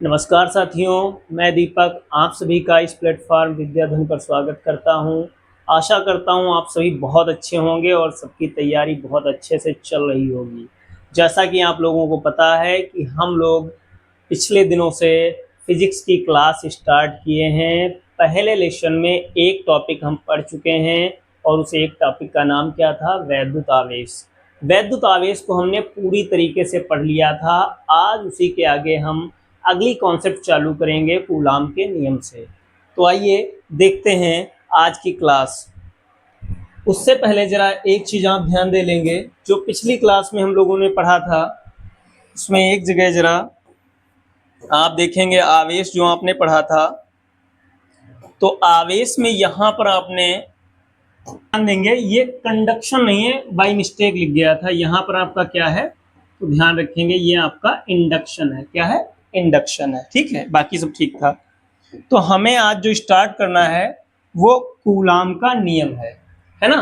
नमस्कार साथियों, मैं दीपक आप सभी का इस प्लेटफॉर्म विद्याधन पर स्वागत करता हूं। आशा करता हूं आप सभी बहुत अच्छे होंगे और सबकी तैयारी बहुत अच्छे से चल रही होगी। जैसा कि आप लोगों को पता है कि हम लोग पिछले दिनों से फिजिक्स की क्लास स्टार्ट किए हैं। पहले लेसन में एक टॉपिक हम पढ़ चुके हैं और उस एक टॉपिक का नाम क्या था? वैद्युत आवेश। वैद्युत आवेश को हमने पूरी तरीके से पढ़ लिया था। आज उसी के आगे हम अगली कॉन्सेप्ट चालू करेंगे कूलाम के नियम से। तो आइए देखते हैं आज की क्लास। उससे पहले जरा एक चीज आप ध्यान दे लेंगे, जो पिछली क्लास में हम लोगों ने पढ़ा था उसमें एक जगह जरा आप देखेंगे आवेश जो आपने पढ़ा था, तो आवेश में यहाँ पर आपने ध्यान देंगे, ये कंडक्शन नहीं है, बाय मिस्टेक लिख गया था। यहाँ पर आपका क्या है तो ध्यान रखेंगे, ये आपका इंडक्शन है। क्या है? इंडक्शन है। ठीक है, बाकी सब ठीक था। तो हमें आज जो स्टार्ट करना है वो कूलाम का नियम है ना।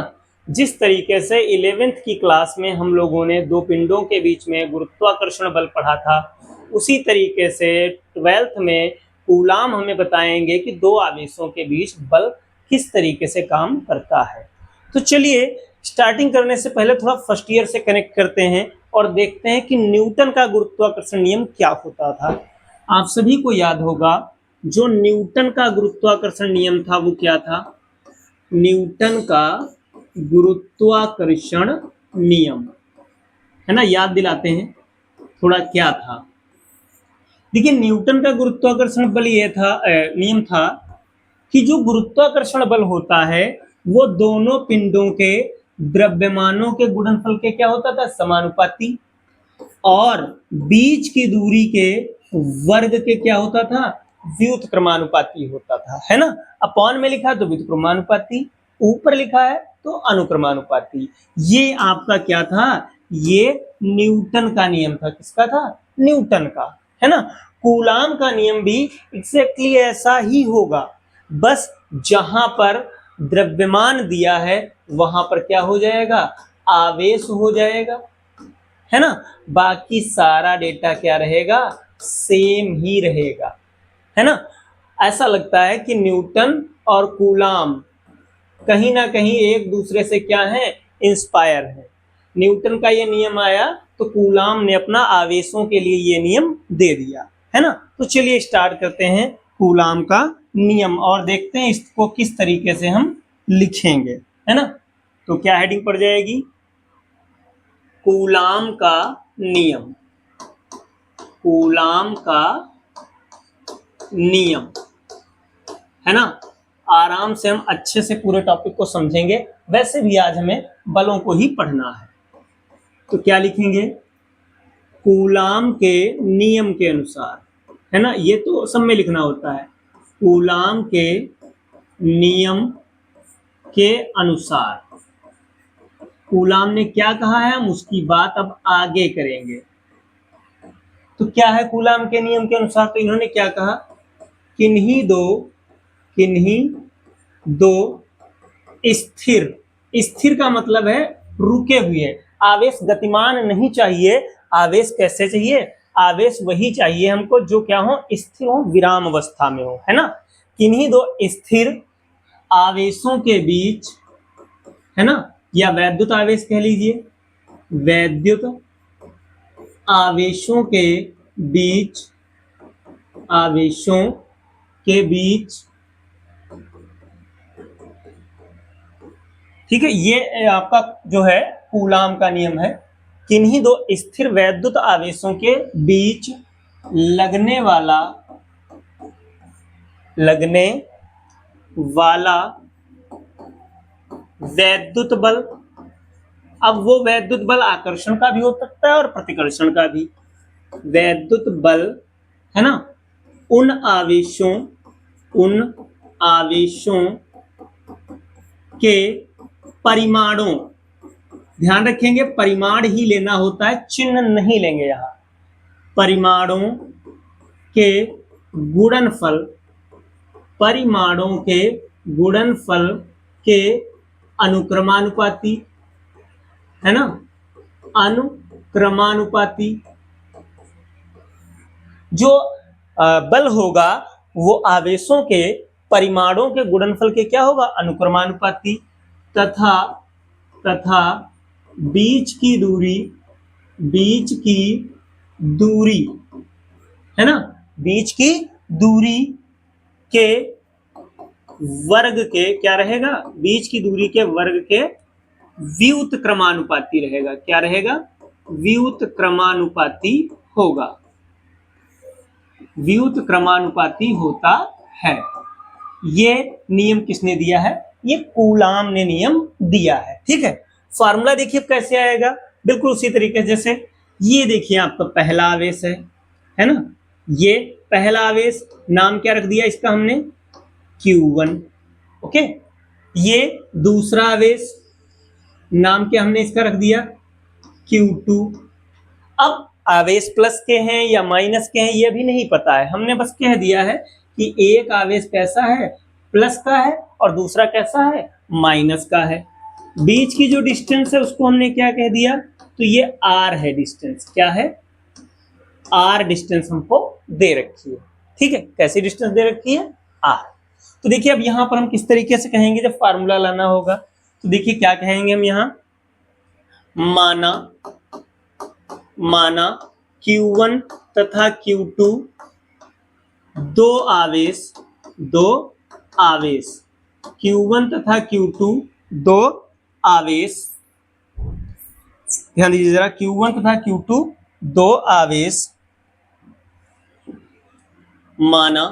जिस तरीके से 11th की क्लास में हम लोगों ने दो पिंडों के बीच में गुरुत्वाकर्षण बल पढ़ा था, उसी तरीके से 12th में कूलाम हमें बताएंगे कि दो आवेशों के बीच बल किस तरीके से काम करता है। तो चलिए स्टार्टिंग करने से पहले थोड़ा फर्स्ट ईयर से कनेक्ट करते हैं और देखते हैं कि न्यूटन का गुरुत्वाकर्षण नियम क्या होता था। आप सभी को याद होगा जो न्यूटन का गुरुत्वाकर्षण नियम था वो क्या था? न्यूटन का गुरुत्वाकर्षण नियम, है ना। याद दिलाते हैं थोड़ा क्या था। देखिए न्यूटन का गुरुत्वाकर्षण बल ये था, नियम था कि जो गुरुत्वाकर्षण बल होता है वो दोनों पिंडों के द्रव्यमानों के गुणनफल के क्या होता था? समानुपाती। और बीच की दूरी के वर्ग के क्या होता था? व्युत्क्रमानुपाती होता था, है ना। अपॉन में लिखा है तो व्युत्क्रमानुपाती, ऊपर लिखा है तो अनुक्रमानुपाती। ये आपका क्या था? ये न्यूटन का नियम था। किसका था? न्यूटन का, है ना। कूलाम का नियम भी एग्जैक्टली ऐसा ही होगा, बस जहां पर द्रव्यमान दिया है वहां पर क्या हो जाएगा? आवेश हो जाएगा, है ना। बाकी सारा डेटा क्या रहेगा? सेम ही रहेगा, है ना। ऐसा लगता है कि न्यूटन और कूलाम कहीं ना कहीं एक दूसरे से क्या है? इंस्पायर है। न्यूटन का ये नियम आया तो कूलाम ने अपना आवेशों के लिए ये नियम दे दिया, है ना। तो चलिए स्टार्ट करते हैं कूलाम का नियम और देखते हैं इसको किस तरीके से हम लिखेंगे, है ना। तो क्या हेडिंग पड़ जाएगी? कूलाम का नियम। कूलाम का नियम, है ना। आराम से हम अच्छे से पूरे टॉपिक को समझेंगे। वैसे भी आज हमें बलों को ही पढ़ना है, तो क्या लिखेंगे? कूलाम के नियम के अनुसार, है ना। ये तो सब में लिखना होता है। कूलाम के नियम के अनुसार कूलाम ने क्या कहा है, हम उसकी बात अब आगे करेंगे। तो क्या है कूलाम के नियम के अनुसार? तो इन्होंने क्या कहा? किन्हीं दो स्थिर, स्थिर का मतलब है रुके हुए। आवेश गतिमान नहीं चाहिए। आवेश कैसे चाहिए? आवेश वही चाहिए हमको जो क्या हो? स्थिर हो, विराम अवस्था में हो, है ना। किन्हीं दो स्थिर आवेशों के बीच, है ना, या वैद्युत आवेश कह लीजिए, वैद्युत आवेशों के बीच, आवेशों के बीच, ठीक है। ये आपका जो है कूलाम का नियम है। किन्हीं दो स्थिर वैद्युत आवेशों के बीच लगने वाला वैद्युत बल, अब वो वैद्युत बल आकर्षण का भी हो सकता है और प्रतिकर्षण का भी। वैद्युत बल, है ना, उन आवेशों के परिमाणों, ध्यान रखेंगे परिमाण ही लेना होता है, चिन्ह नहीं लेंगे यहां। परिमाणों के गुणनफल, परिमाणों के गुणनफल के अनुक्रमानुपाती, है ना, अनुक्रमानुपाती। जो बल होगा वो आवेशों के परिमाणों के गुणनफल के क्या होगा, अनुक्रमानुपाती, तथा तथा बीच की दूरी है ना, बीच की दूरी के वर्ग के क्या रहेगा, बीच की दूरी के वर्ग के व्युत क्रमानुपाती रहेगा। क्या रहेगा, व्युत क्रमानुपाती होगा, व्युत क्रमानुपाती होता है। ये नियम किसने दिया है, ये कूलाम ने नियम दिया है। ठीक है, फार्मूला देखिए कैसे आएगा, बिल्कुल उसी तरीके जैसे ये देखिए आपका पहला आवेश है ना, ये पहला आवेश, नाम क्या रख दिया इसका हमने, Q1। ओके, ये दूसरा आवेश, नाम क्या हमने इसका रख दिया, Q2। अब आवेश प्लस के हैं या माइनस के हैं ये भी नहीं पता है, हमने बस कह दिया है कि एक आवेश कैसा है, प्लस का है, और दूसरा कैसा है, माइनस का है। बीच की जो डिस्टेंस है उसको हमने क्या कह दिया, तो ये R है डिस्टेंस, क्या है, R डिस्टेंस हमको दे रखी है। ठीक है, कैसी डिस्टेंस दे रखी है, R। तो देखिए अब यहां पर हम किस तरीके से कहेंगे जब फार्मूला लाना होगा, तो देखिए क्या कहेंगे हम यहां, माना Q1 तथा Q2 दो आवेश, Q1 तथा Q2 दो आवेश, ध्यान दीजिए जरा, Q1 तथा Q2 दो आवेश, माना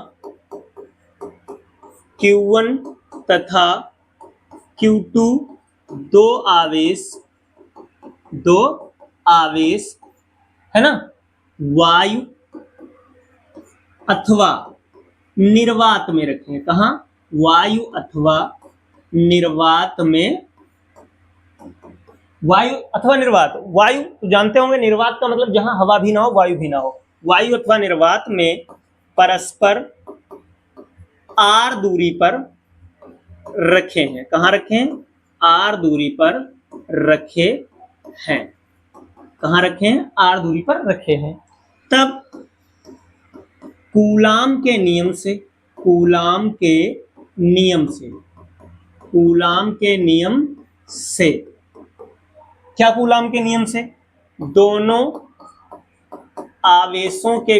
Q1 तथा Q2 दो आवेश है ना, वायु अथवा निर्वात में रखें। कहां, वायु अथवा निर्वात में, वायु अथवा निर्वात, वायु तो जानते होंगे, निर्वात का मतलब जहां हवा भी ना हो वायु भी ना हो, वायु अथवा निर्वात में परस्पर R दूरी पर रखे हैं। कहां रखे हैं, R दूरी पर रखे हैं, कहां रखे हैं, R दूरी पर रखे हैं। तब कूलाम के नियम से क्या, कूलाम के नियम से दोनों आवेशों के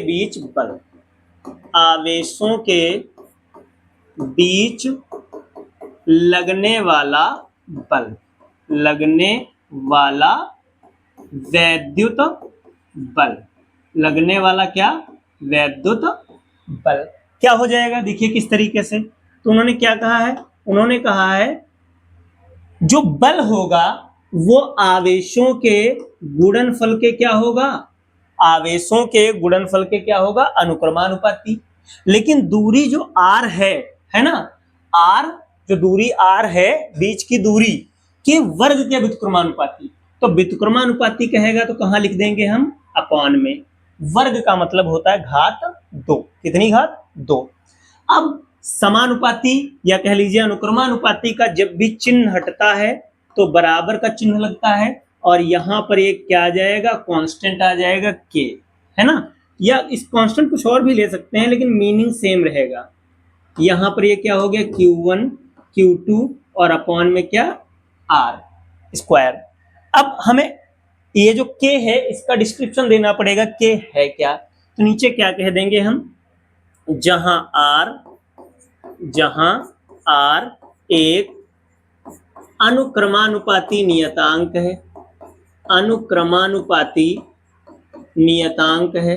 बीच लगने वाला वैद्युत बल, लगने वाला क्या, वैद्युत बल क्या हो जाएगा, देखिए किस तरीके से। तो उन्होंने क्या कहा है, उन्होंने कहा है जो बल होगा वो आवेशों के गुणनफल के क्या होगा, आवेशों के गुणनफल के क्या होगा, अनुक्रमानुपाती। लेकिन दूरी जो R है ना, R जो दूरी R है, बीच की दूरी के वर्ग के व्युत्क्रमानुपाती। तो व्युत्क्रमानुपाती कहेगा तो कहां लिख देंगे हम, अपॉन में, वर्ग का मतलब होता है घात 2, कितनी घात 2। अब समानुपाती या कह लीजिए अनुक्रमानुपाती का जब भी चिन्ह हटता है तो बराबर का चिन्ह लगता है, और यहां पर एक क्या आ जाएगा, कांस्टेंट आ जाएगा K, है ना, या इस कांस्टेंट कुछ और भी ले सकते हैं लेकिन मीनिंग सेम रहेगा। यहां पर ये क्या हो गया, Q1 Q2 और अपॉन में क्या, R स्क्वायर। अब हमें ये जो K है इसका डिस्क्रिप्शन देना पड़ेगा, K है क्या, तो नीचे क्या कह देंगे हम, जहां R एक अनुक्रमानुपाती नियतांक है, अनुक्रमानुपाती नियतांक है,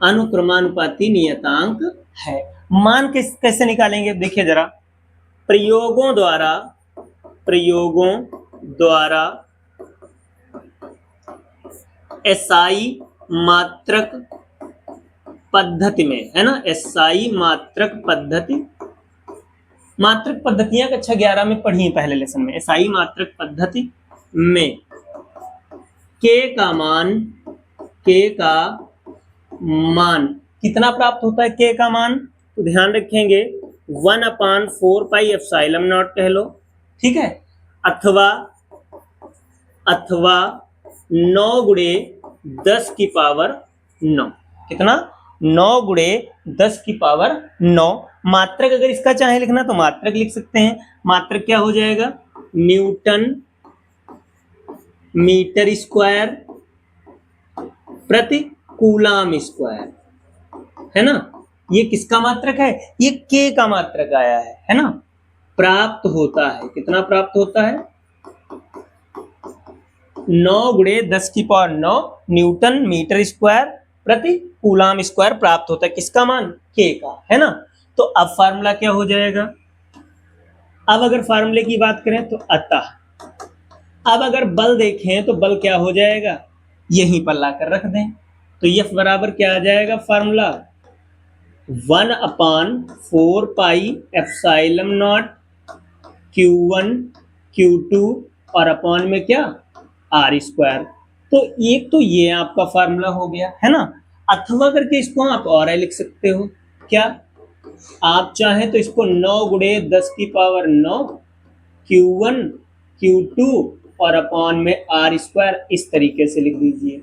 अनुक्रमानुपाती नियतांक है। मान कैसे निकालेंगे, देखिए जरा, प्रयोगों द्वारा SI मात्रक पद्धति में, है ना, SI मात्रक पद्धतियां कक्षा 11 में पढ़ी है पहले लेसन में। SI मात्रक पद्धति में K का मान कितना प्राप्त होता है, K का मान, तो ध्यान रखेंगे 1/4πε0 कह लो, ठीक है, अथवा 9 गुणे 10 की पावर 9। कितना? 9 गुणे 10 की पावर 9। मात्रक अगर इसका चाहे लिखना तो मात्रक लिख सकते हैं। मात्रक क्या हो जाएगा? न्यूटन मीटर स्क्वायर प्रति कूलाम स्क्वायर, है ना। ये किसका मात्रक है? ये के का मात्रक आया है ना। प्राप्त होता है, कितना प्राप्त होता है? 9 गुणे 10 की पावर 9 न्यूटन मीटर स्क्वायर प्रति कूलाम स्क्वायर प्राप्त होता है। किसका मान? के का, है ना। तो अब फार्मूला क्या हो जाएगा? अब अगर फार्मूले की बात करें तो अतः, अब अगर बल देखें तो बल क्या हो जाएगा? यहीं पर लाकर रख दें तो F बराबर क्या आ जाएगा? Formula 1/4 pi epsilon not Q1 Q2 और अपॉन में क्या? R square. तो एक तो ये आपका फार्मूला हो गया, है ना। अथवा करके इसको आप और लिख सकते हो। क्या आप चाहें तो इसको 9 गुणे 10 की पावर 9 Q1 Q2 और अपॉन में R स्क्वायर इस तरीके से लिख दीजिए,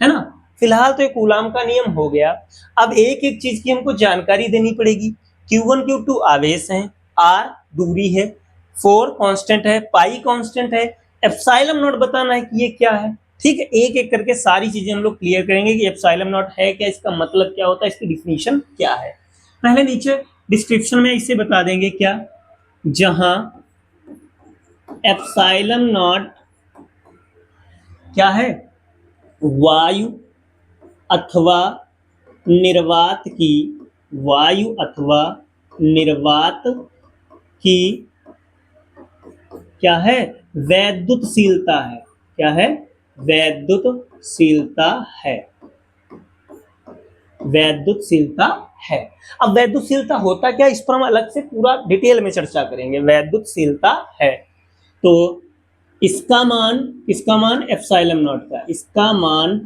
है ना। फिलहाल तो ये कूलाम का नियम हो गया। अब एक एक चीज की हमको जानकारी देनी पड़ेगी। Q1 Q2 आवेश हैं, R दूरी है, 4 कांस्टेंट है, पाई कांस्टेंट है, एप्सिलॉन नॉट बताना है कि ये क्या है। ठीक है, एक एक करके सारी चीजें हम लोग क्लियर करेंगे कि एप्सिलॉन नॉट है क्या, इसका मतलब क्या होता है, इसकी डिफिनीशन क्या है। पहले नीचे डिस्क्रिप्शन में इसे बता देंगे क्या, जहां एप्सिलॉन नॉट क्या है? वायु अथवा निर्वात की, वायु अथवा निर्वात की क्या है? वैद्युतशीलता है। क्या है? वैद्युतशीलता है। वैद्युतशीलता है। अब वैद्युतशीलता होता क्या, इस पर हम अलग से पूरा डिटेल में चर्चा करेंगे। वैद्युतशीलता है तो इसका मान, किसका मान? एप्सिलॉन नॉट का। इसका मान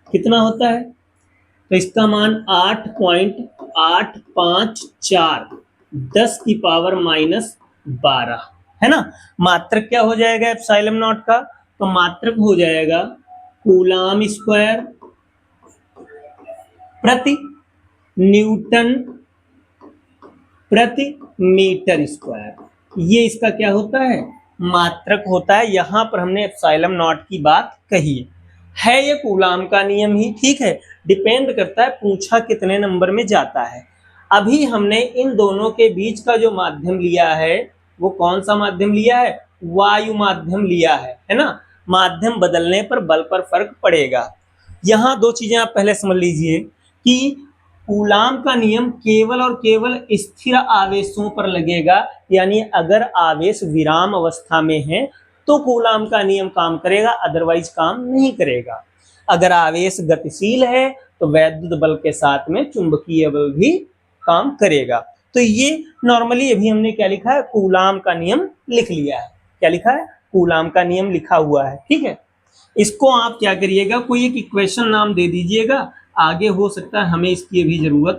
कितना होता है? तो इसका मान 8.854 10 की पावर -12, है ना। मात्रक क्या हो जाएगा एप्सिलॉन नॉट का? तो मात्रक हो जाएगा कूलाम स्क्वायर प्रति न्यूटन प्रति मीटर स्क्वायर। ये इसका क्या होता है? मात्रक होता है। यहां पर हमने एप्सिलॉन नॉट की बात कही है। ये कूलाम का नियम ही, ठीक है। डिपेंड करता है पूछा कितने नंबर में जाता है। अभी हमने इन दोनों के बीच का जो माध्यम लिया है वो कौन सा माध्यम लिया है? वायु माध्यम लिया है ना। माध्यम बदलने पर बल पर फर्क पड़ेगा। यहाँ दो चीजें आप पहले समझ लीजिए कि कूलाम का नियम केवल और केवल स्थिर आवेशों पर लगेगा, यानी अगर आवेश विराम अवस्था में है तो कूलाम का नियम काम करेगा, अदरवाइज काम नहीं करेगा। अगर आवेश गतिशील है तो वैद्युत बल के साथ में चुंबकीय बल भी काम करेगा। तो ये नॉर्मली अभी हमने क्या लिखा है? कूलाम का नियम लिख लिया है। क्या लिखा है? कूलाम का नियम लिखा हुआ है, ठीक है। इसको आप क्या करिएगा, कोई एक इक्वेशन नाम दे दीजिएगा, आगे हो सकता है हमें इसकी भी जरूरत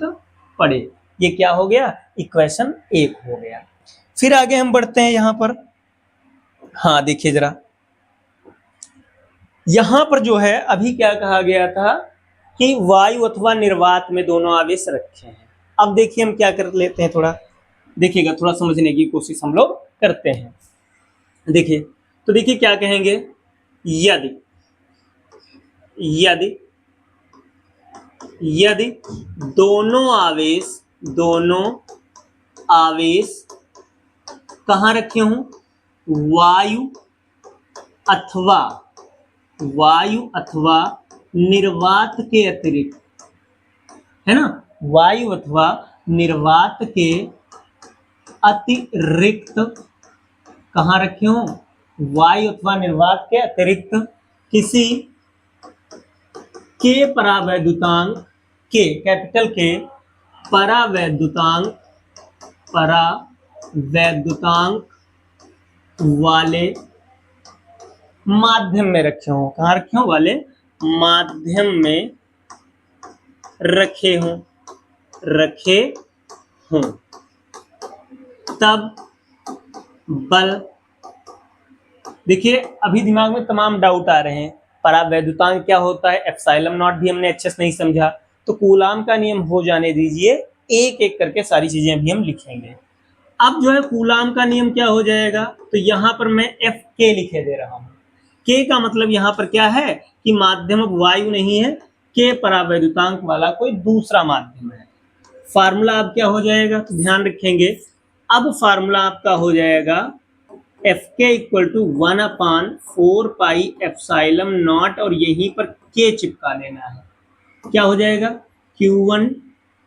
पड़े। ये क्या हो गया? इक्वेशन 1 हो गया। फिर आगे हम बढ़ते हैं यहां पर। हाँ देखिए जरा, यहां पर जो है अभी क्या कहा गया था कि वायु अथवा निर्वात में दोनों आवेश रखे हैं। अब देखिए हम क्या कर लेते हैं, थोड़ा देखिएगा, थोड़ा समझने की कोशिश हम लोग करते हैं। देखिए तो देखिए क्या कहेंगे, यदि यदि यदि दोनों आवेश कहाँ रखे हों? वायु अथवा निर्वात के अतिरिक्त, है ना। वायु अथवा निर्वात के अतिरिक्त कहाँ रखे हों? वायु अथवा निर्वात के अतिरिक्त किसी के परावैद्युतांक के, कैपिटल के परावैद्युतांक वाले माध्यम में रखे हों। कहाँ रखे हों? वाले माध्यम में रखे हों तब बल, देखिए अभी दिमाग में तमाम डाउट आ रहे हैं परावैद्युतांक क्या होता है, एप्सिलॉन नॉट भी हमने अच्छे से नहीं समझा। तो कूलाम का नियम हो जाने दीजिए, एक एक करके सारी चीजें भी हम लिखेंगे। अब जो है कूलाम का नियम क्या हो जाएगा, तो यहाँ पर मैं एफ के लिखे दे रहा हूँ। के का मतलब यहाँ पर क्या है कि माध्यम अब वायु नहीं है, के परावैद्युतांक वाला कोई दूसरा माध्यम है। फार्मूला अब क्या हो जाएगा, तो ध्यान रखेंगे, अब फार्मूला आपका हो जाएगा F k equal to 1/4 pi epsilon naught, और यहीं पर के चिपका लेना है। क्या हो जाएगा, Q1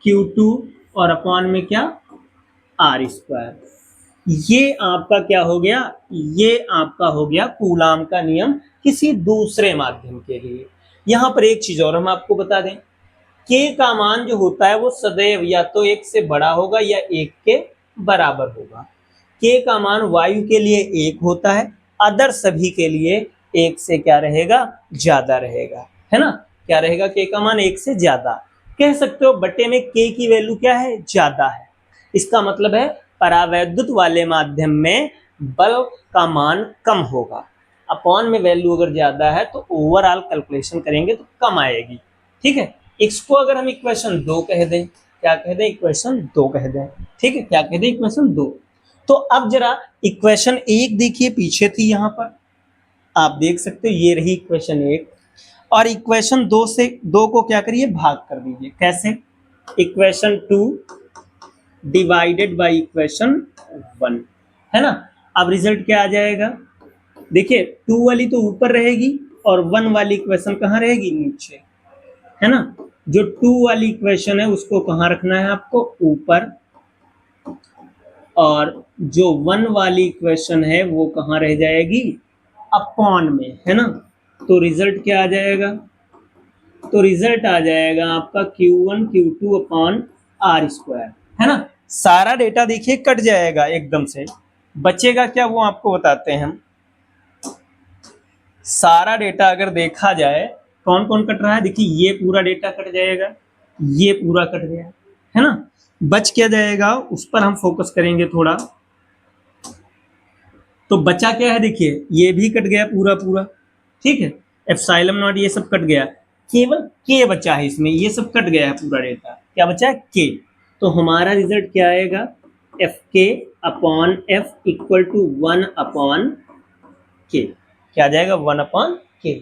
Q2 और अपॉन में क्या, आर स्क्वायर। ये आपका क्या हो गया, ये आपका हो गया कूलाम का नियम किसी दूसरे माध्यम के लिए। यहां पर एक चीज और हम आपको बता दें, के का मान जो होता है वो सदैव या तो 1 से बड़ा होगा या 1 के बराबर होगा। के का मान वायु के लिए 1 होता है, अदर सभी के लिए 1 से क्या रहेगा, ज्यादा रहेगा, है ना। क्या रहेगा, के का मान 1 से ज्यादा। कह सकते हो बट्टे में के की वैल्यू क्या है, ज्यादा है। इसका मतलब है परावैद्युत वाले माध्यम में बल का मान कम होगा। अपॉन में वैल्यू अगर ज्यादा है तो ओवरऑल कैलकुलेशन करेंगे तो कम आएगी। ठीक है, इसको अगर हम इक्वेशन 2 कह दें, क्या कह दें, इक्वेशन 2 कह दें। ठीक है, क्या कह दें, इक्वेशन 2। तो अब जरा इक्वेशन 1 देखिए, पीछे थी, यहां पर आप देख सकते हो, ये रही इक्वेशन 1, और इक्वेशन 2 से 2 को क्या करिए, भाग कर दीजिए। कैसे, इक्वेशन 2 डिवाइडेड बाई इक्वेशन 1, है ना। अब रिजल्ट क्या आ जाएगा, देखिए 2 वाली तो ऊपर रहेगी और 1 वाली इक्वेशन कहाँ रहेगी, नीचे, है ना। जो 2 वाली इक्वेशन है उसको कहाँ रखना है आपको, ऊपर, और जो 1 वाली इक्वेशन है वो कहाँ रह जाएगी, अपॉन में, है ना। तो रिजल्ट क्या आ जाएगा, तो रिजल्ट आ जाएगा आपका Q1 Q2 upon are square, है ना। सारा डेटा देखिए कट जाएगा एकदम से, बचेगा क्या वो आपको बताते हैं हम। सारा डेटा अगर देखा जाए कौन कौन कट रहा है, देखिए ये पूरा डेटा कट जाएगा, ये पूरा कट गया, है ना। बच क्या जाएगा, उस पर हम फोकस करेंगे थोड़ा। तो बचा क्या है, देखिए ये भी कट गया पूरा पूरा, ठीक है, एप्सिलॉन नॉट ये सब कट गया, केवल के बचा है इसमें, ये सब कट गया है पूरा डेटा, क्या बचा है, के। तो हमारा रिजल्ट क्या आएगा, F k upon F equal to 1 upon k. क्या जाएगा, 1 अपॉन के,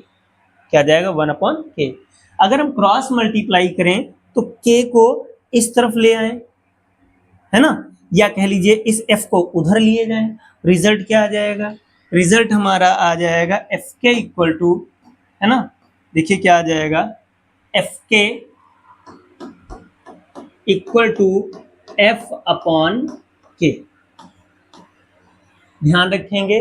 क्या जाएगा, 1 अपॉन के। अगर हम क्रॉस मल्टीप्लाई करें तो के को इस तरफ ले आए, है ना, या कह लीजिए इस एफ को उधर लिए जाए, रिजल्ट क्या आ जाएगा, रिजल्ट हमारा आ जाएगा एफ के इक्वल टू, है ना, देखिए क्या आ जाएगा, F k equal to F upon के। ध्यान रखेंगे,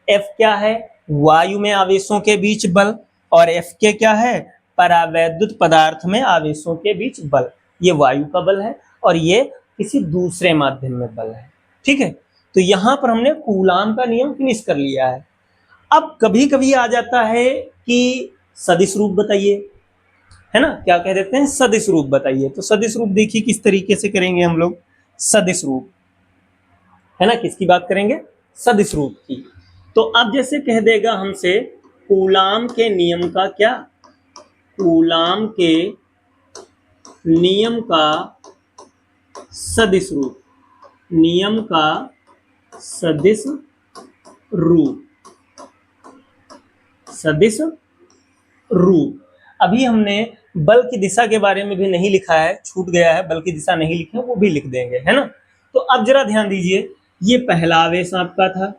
एफ क्या है, वायु में आवेशों के बीच बल, और एफ के क्या है, परावैद्युत पदार्थ में आवेशों के बीच बल। ये वायु का बल है और ये किसी दूसरे माध्यम में बल है। ठीक है, तो यहां पर हमने कूलाम का नियम फिनिश कर लिया है। अब कभी कभी आ जाता है कि सदिश रूप बताइए, है ना, क्या कह देते हैं, सदिश रूप बताइए। तो सदिश रूप देखिए किस तरीके से करेंगे हम लोग, सदिश रूप, है ना, किसकी बात करेंगे, सदिश रूप की। तो अब जैसे कह देगा हमसे कूलाम के नियम का क्या, कूलाम के नियम का सदिश रूप, नियम का सदिश रूप, सदिश रूप। अभी हमने बल की दिशा के बारे में भी नहीं लिखा है, छूट गया है, बल की दिशा नहीं लिखे, वो भी लिख देंगे, है ना। तो अब जरा ध्यान दीजिए, ये पहला आवेश आपका था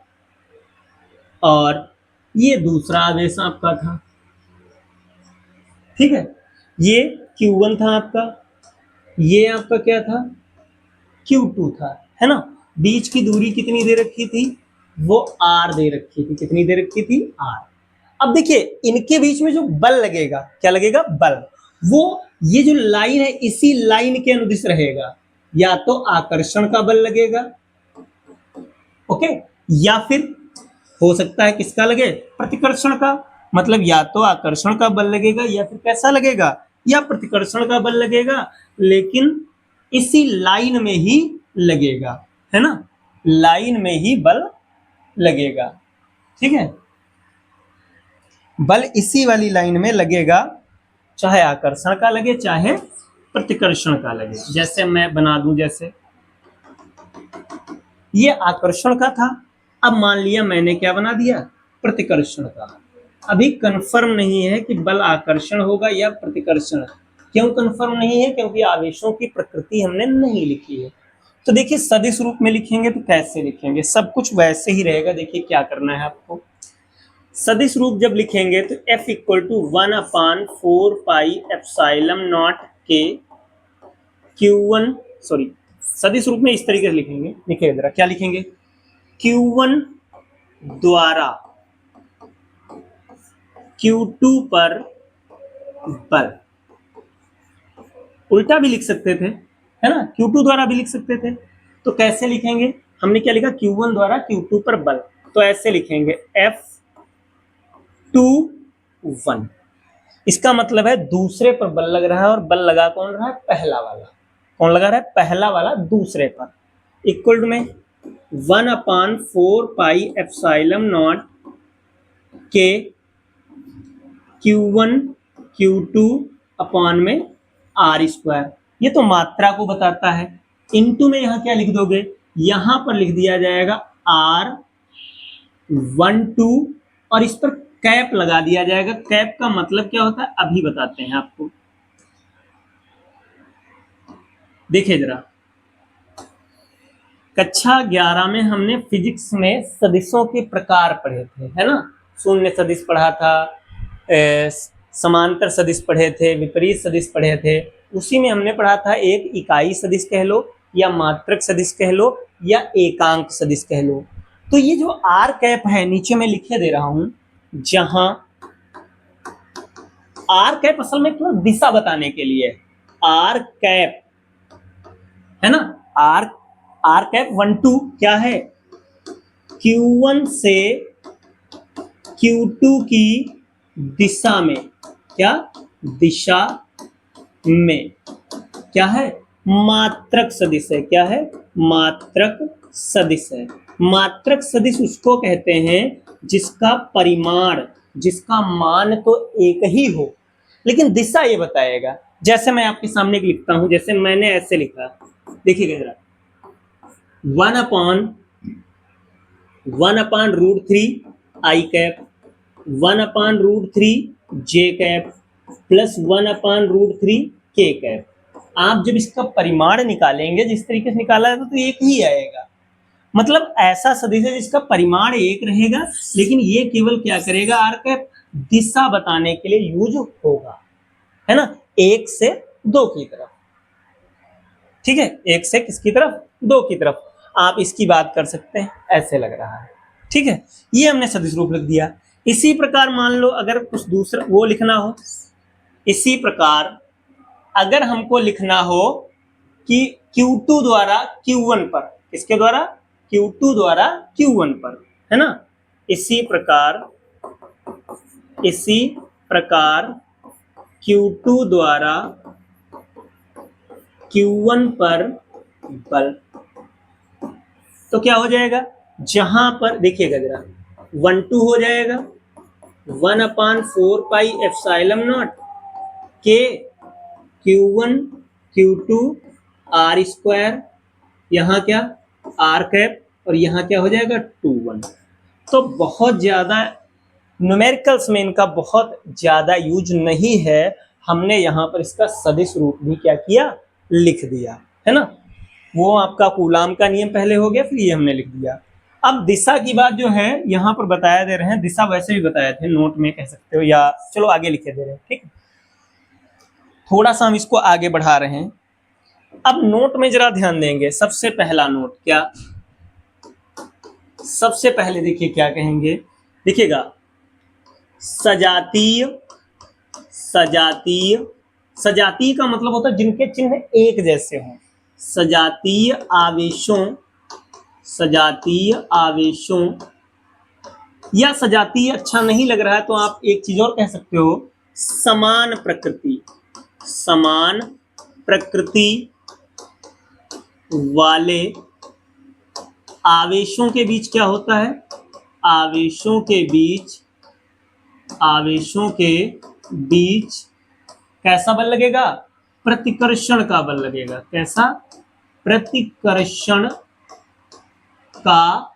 और ये दूसरा आवेश आपका था, ठीक है। ये Q1 था आपका, ये आपका क्या था, Q2 था, है ना। बीच की दूरी कितनी दे रखी थी, वो R दे रखी थी, कितनी दे रखी थी, R। अब देखिए इनके बीच में जो बल लगेगा, क्या लगेगा, बल, वो ये जो लाइन है इसी लाइन के अनुदिश रहेगा, या तो आकर्षण का बल लगेगा, ओके, या फिर हो सकता है किसका लगे, प्रतिकर्षण का। मतलब या तो आकर्षण का बल लगेगा या फिर कैसा लगेगा, या प्रतिकर्षण का बल लगेगा, लेकिन इसी लाइन में ही लगेगा, है ना, लाइन में ही बल लगेगा, ठीक है। बल इसी वाली लाइन में लगेगा, चाहे आकर्षण का लगे चाहे प्रतिकर्षण का लगे। जैसे मैं बना दूं, जैसे ये आकर्षण का था, अब मान लिया मैंने क्या बना दिया, प्रतिकर्षण का। अभी कंफर्म नहीं है कि बल आकर्षण होगा या प्रतिकर्षण। क्यों कंफर्म नहीं है? क्योंकि आवेशों की प्रकृति हमने नहीं लिखी है। तो देखिए सदिश रूप में लिखेंगे तो कैसे लिखेंगे, सब कुछ वैसे ही रहेगा। देखिए क्या करना है आपको, सदिश रूप जब लिखेंगे तो F equal to 1/4 pi epsilon naught के Q1, सॉरी सदिश रूप में इस तरीके से लिखेंगे, देखिए जरा क्या लिखेंगे, Q1 द्वारा Q2 पर बल। उल्टा भी लिख सकते थे, है ना, Q2 द्वारा भी लिख सकते थे। तो कैसे लिखेंगे, हमने क्या लिखा, Q1 द्वारा Q2 पर बल। तो ऐसे लिखेंगे F21। इसका मतलब है दूसरे पर बल लग रहा है, और बल लगा कौन रहा है, पहला वाला। कौन लगा रहा है, पहला वाला दूसरे पर। इक्वल में 1/4 पाई एप्सिलॉन नॉट के Q1 Q2 अपॉन में R²। ये तो मात्रा को बताता है। इनटू में यहाँ क्या लिख दोगे, यहाँ पर लिख दिया जाएगा R12, और इस पर कैप लगा दिया जाएगा। कैप का मतलब क्या होता है अभी बताते हैं आपको, देखिए जरा। कक्षा 11 में हमने फिजिक्स में सदिशों के प्रकार पढ़े थे, है ना। शून्य सदिश पढ़ा था, समांतर सदिश पढ़े थे, विपरीत सदिश पढ़े थे। उसी में हमने पढ़ा था एक इकाई सदिश कह लो, या मात्रक सदिश कह लो, या एकांक सदिश कह लो। तो ये जो आर कैप है, नीचे मैं लिखे दे रहा हूं, जहां आर कैप असल में केवल दिशा बताने के लिए, आर कैप है ना, आर कैप 1 2 क्या है, Q1 से Q2 की दिशा में, क्या दिशा में, क्या है, मात्रक सदिश है। क्या है, मात्रक सदिश है। मात्रक सदिश उसको कहते हैं जिसका परिमाण, जिसका मान तो एक ही हो, लेकिन दिशा ये बताएगा। जैसे मैं आपके सामने लिखता हूं, जैसे मैंने ऐसे लिखा, देखिएगा जरा, 1/√3 I cap, 1/√3 J cap, plus 1/√3 K cap. आप जब इसका परिमाण निकालेंगे, जिस तरीके से निकाला है तो एक ही आएगा। मतलब ऐसा सदिश है जिसका परिमाण एक रहेगा, लेकिन ये केवल क्या करेगा, आर कैप दिशा बताने के लिए यूज होगा, है ना, 1 से 2 की तरफ। ठीक है, 1 से किसकी तरफ, 2 की तरफ। आप इसकी बात कर सकते हैं, ऐसे लग रहा है। ठीक है, ये हमने सदिश रूप लिख दिया। इसी प्रकार मान लो अगर कुछ दूसरा वो लिखना हो, इसी प्रकार अगर हमको लिखना हो कि Q2 द्वारा Q1 पर, किसके द्वारा, Q2 द्वारा Q1 पर, है ना। इसी प्रकार Q2 द्वारा Q1 पर बल, तो क्या हो जाएगा, जहां पर देखिएगा जरा, 1 2 हो जाएगा, 1/4 पाई एप्सिलॉन नॉट के Q1 Q2 R², यहाँ क्या, R कैप, और यहाँ क्या हो जाएगा 2 1। तो बहुत ज्यादा न्यूमेरिकल्स में इनका बहुत ज्यादा यूज नहीं है, हमने यहाँ पर इसका सदिश रूप भी क्या किया, लिख दिया, है ना। वो आपका कूलाम का नियम पहले हो गया, फिर ये हमने लिख दिया। अब दिशा की बात जो है यहाँ पर बताया दे रहे हैं, दिशा वैसे भी बताए थे, नोट में कह सकते हो, या चलो आगे लिखे दे रहे हैं। ठीक है, थोड़ा सा हम इसको आगे बढ़ा रहे हैं। अब नोट में जरा ध्यान देंगे, सबसे पहला नोट क्या, सबसे पहले देखिए क्या कहेंगे, देखिएगा, सजातीय। सजातीय, सजातीय का मतलब होता है जिनके चिन्ह एक जैसे हों। सजातीय आवेशों, सजातीय आवेशों, या सजातीय अच्छा नहीं लग रहा है तो आप एक चीज और कह सकते हो, समान प्रकृति। समान प्रकृति वाले आवेशों के बीच क्या होता है, आवेशों के बीच आवेशों के बीच कैसा बल लगेगा? प्रतिकर्षण का बल लगेगा। कैसा? प्रतिकर्षण का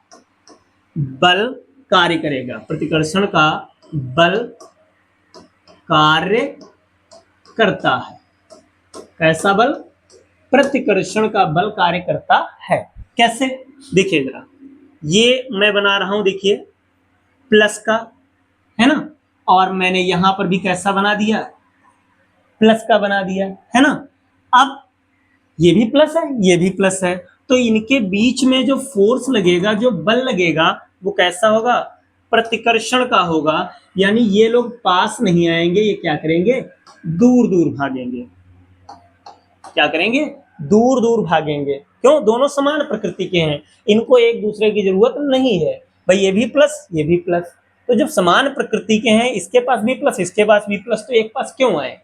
बल कार्य करेगा। प्रतिकर्षण का बल कार्य करता है। कैसा बल? प्रतिकर्षण का बल कार्य करता है। कैसे? देखिए जरा, ये मैं बना रहा हूं, देखिए प्लस का, है ना, और मैंने यहां पर भी कैसा बना दिया? प्लस का बना दिया, है ना। अब ये भी प्लस है, ये भी प्लस है, तो इनके बीच में जो फोर्स लगेगा, जो बल लगेगा, वो कैसा होगा? प्रतिकर्षण का होगा। यानी ये लोग पास नहीं आएंगे, ये क्या करेंगे? दूर दूर भागेंगे। क्या करेंगे? दूर दूर भागेंगे। क्यों? दोनों समान प्रकृति के हैं, इनको एक दूसरे की जरूरत नहीं है। भाई ये भी प्लस, ये भी प्लस, तो जब समान प्रकृति के हैं, इसके पास भी प्लस, इसके पास भी प्लस, तो एक पास क्यों आए?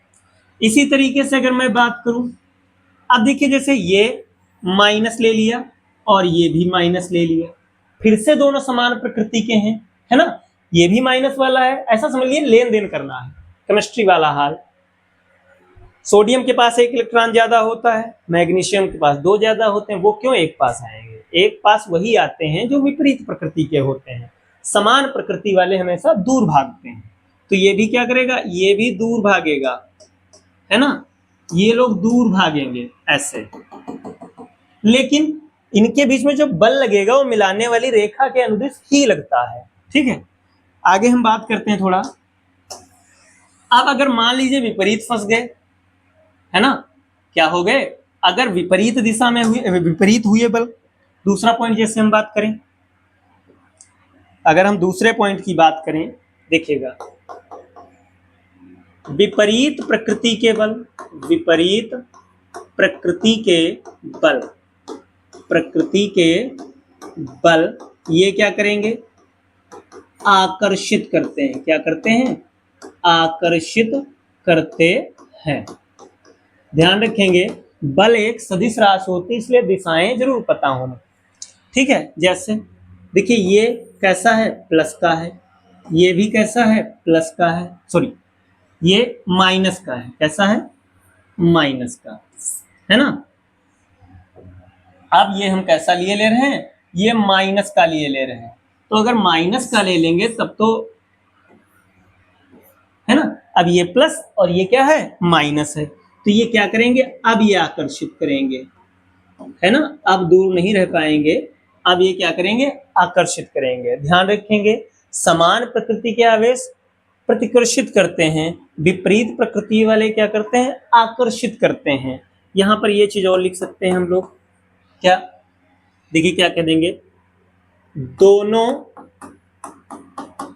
इसी तरीके से अगर मैं बात करूं, अब देखिए जैसे ये माइनस ले लिया और ये भी माइनस ले लिया, फिर से दोनों समान प्रकृति के हैं, है ना। ये भी माइनस वाला है, ऐसा समझ लीजिए लेन देन करना है, केमिस्ट्री वाला हाल। सोडियम के पास एक इलेक्ट्रॉन ज्यादा होता है, मैग्नीशियम के पास दो ज्यादा होते हैं, वो क्यों एक पास आएंगे? एक पास वही आते हैं जो विपरीत प्रकृति के होते हैं। समान प्रकृति वाले हमेशा दूर भागते हैं। तो ये भी क्या करेगा? ये भी दूर भागेगा, है ना। ये लोग दूर भागेंगे ऐसे, लेकिन इनके बीच में जो बल लगेगा वो मिलाने वाली रेखा के अनुदिश ही लगता है। ठीक है, आगे हम बात करते हैं थोड़ा। अब अगर मान लीजिए विपरीत फंस गए, है ना, क्या हो गए? अगर विपरीत दिशा में हुए, विपरीत हुए बल। दूसरा पॉइंट जैसे हम बात करें, अगर हम दूसरे पॉइंट की बात करें, देखिएगा, विपरीत प्रकृति के बल, विपरीत प्रकृति के बल, प्रकृति के बल ये क्या करेंगे? आकर्षित करते हैं। क्या करते हैं? आकर्षित करते हैं। ध्यान रखेंगे, बल एक सदिश राशि होती है, इसलिए दिशाएं जरूर पता होना। ठीक है, जैसे देखिए ये कैसा है? प्लस का है, ये भी कैसा है? प्लस का है, सॉरी ये माइनस का है। कैसा है? माइनस का, है ना। अब ये हम कैसा लिए ले रहे हैं? ये माइनस का लिए ले रहे हैं। तो अगर माइनस का ले लेंगे तब तो, है ना, अब ये प्लस और ये क्या है? माइनस है, तो ये क्या करेंगे? अब ये आकर्षित करेंगे, है ना। अब दूर नहीं रह पाएंगे, अब ये क्या करेंगे? आकर्षित करेंगे। ध्यान रखेंगे, समान प्रकृति के आवेश प्रतिकर्षित करते हैं, विपरीत प्रकृति वाले क्या करते हैं? आकर्षित करते हैं। यहां पर ये चीज और लिख सकते हैं हम लोग, क्या? देखिए क्या कह देंगे? दोनों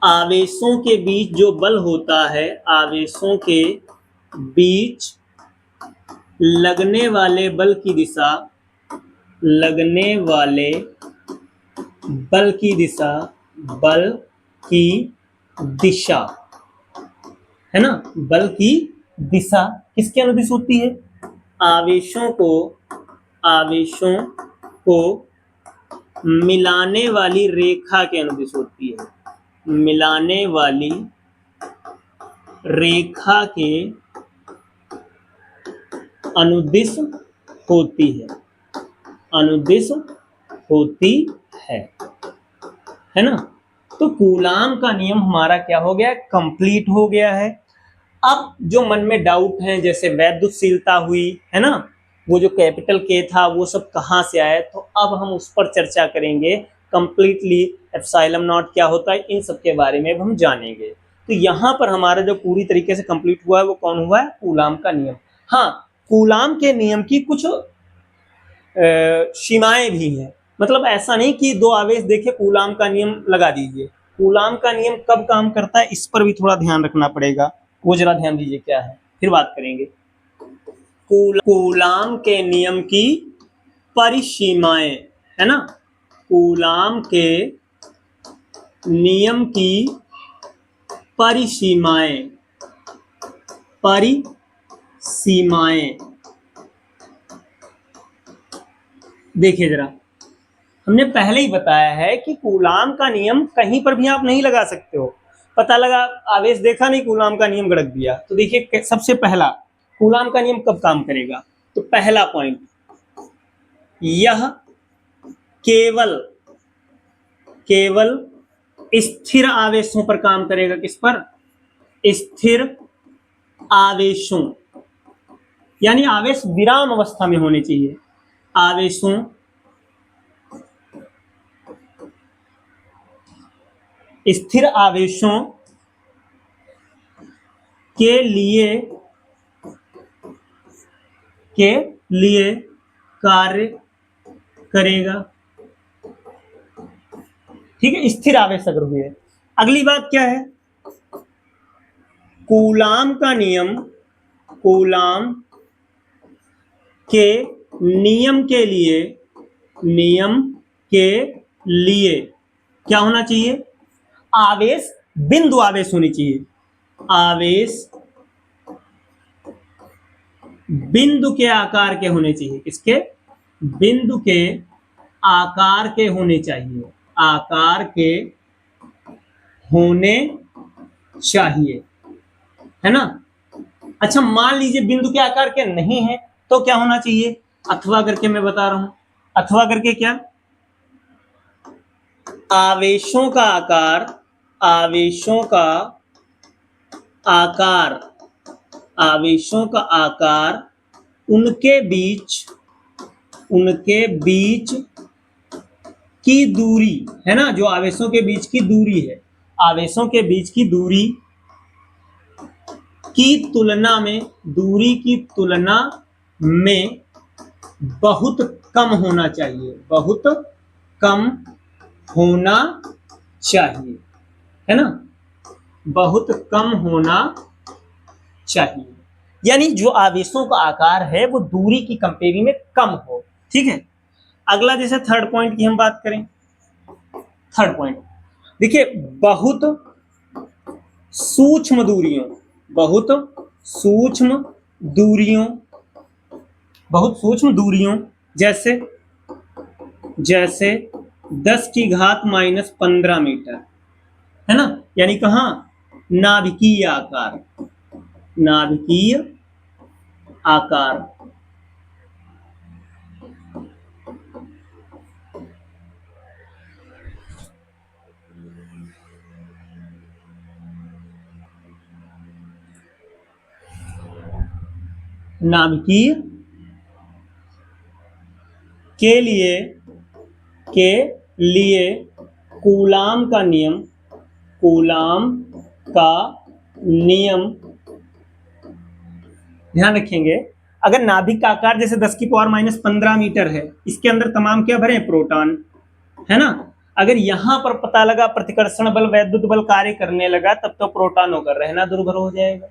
आवेशों के बीच जो बल होता है, आवेशों के बीच लगने वाले बल की दिशा, लगने वाले बल की दिशा, बल की दिशा, है ना, बल की दिशा किसके अनुदिश होती है? आवेशों को, आवेशों को मिलाने वाली रेखा के अनुदिश होती है। मिलाने वाली रेखा के अनुदिश होती है, अनुदिश होती है ना। तो कूलाम का नियम हमारा क्या हो गया? कंप्लीट हो गया है। अब जो मन में डाउट है, जैसे वैद्युतशीलता हुई, है ना, वो जो कैपिटल के था वो सब कहाँ से आया, तो अब हम उस पर चर्चा करेंगे कंप्लीटली। एप्सिलॉन नॉट क्या होता है, इन सब के बारे में हम जानेंगे। तो यहाँ पर हमारा जो पूरी तरीके से कंप्लीट हुआ है वो कौन हुआ है? कूलाम का नियम। हाँ, कूलाम के नियम की कुछ सीमाएं भी हैं। मतलब ऐसा नहीं कि दो आवेश देखे कूलाम का नियम लगा दीजिए। कूलाम का नियम कब काम करता है, इस पर भी थोड़ा ध्यान रखना पड़ेगा, वो जरा ध्यान दीजिए क्या है, फिर बात करेंगे। कूलाम के नियम की परिसीमाएं, है ना, कूलाम के नियम की परिसीमाएं, परिसीमाएं देखिए जरा, हमने पहले ही बताया है कि कूलाम का नियम कहीं पर भी आप नहीं लगा सकते हो। पता लगा आवेश देखा नहीं, कूलाम का नियम गड़क दिया। तो देखिए सबसे पहला कूलाम का नियम कब काम करेगा, तो पहला पॉइंट, यह केवल केवल स्थिर आवेशों पर काम करेगा। किस पर? स्थिर आवेशों, यानी आवेश विराम अवस्था में होने चाहिए। आवेशों स्थिर आवेशों के लिए कार्य करेगा। ठीक है, स्थिर आवेश अगर हुए। अगली बात क्या है, कूलाम का नियम, कूलाम के नियम के लिए क्या होना चाहिए, आवेश बिंदु आवेश होनी चाहिए। आवेश बिंदु के आकार के होने चाहिए। किसके? बिंदु के आकार के होने चाहिए। आकार के होने चाहिए, है ना। अच्छा, मान लीजिए बिंदु के आकार के नहीं है तो क्या होना चाहिए, अथवा करके मैं बता रहा हूं। अथवा करके क्या, आवेशों का आकार, आवेशों का आकार, आवेशों का आकार उनके बीच की दूरी, है ना, जो आवेशों के बीच की दूरी है, आवेशों के बीच की दूरी की तुलना में, दूरी की तुलना में बहुत कम होना चाहिए। बहुत कम होना चाहिए, है ना, बहुत कम होना चाहिए। यानी जो आवेशों का आकार है वो दूरी की कंपेयरिंग में कम हो। ठीक है। अगला जैसे थर्ड पॉइंट की हम बात करें, थर्ड पॉइंट देखिए, बहुत सूक्ष्म दूरियों, बहुत सूक्ष्म दूरियों, बहुत सूक्ष्म दूरियों जैसे 10⁻⁻15 मीटर, है ना, यानी कहां, नाभिकीय आकार, नाभिकीय आकार। नाभिकीय के लिए कूलाम का नियम, कूलाम का नियम ध्यान रखेंगे। अगर नाभिक का आकार जैसे 10⁻⁻15 मीटर है, इसके अंदर तमाम क्या भरे, प्रोटॉन, है ना। अगर यहां पर पता लगा प्रतिकर्षण बल, वैद्युत बल कार्य करने लगा, तब तो प्रोटॉन होकर रहना दुर्भर हो जाएगा,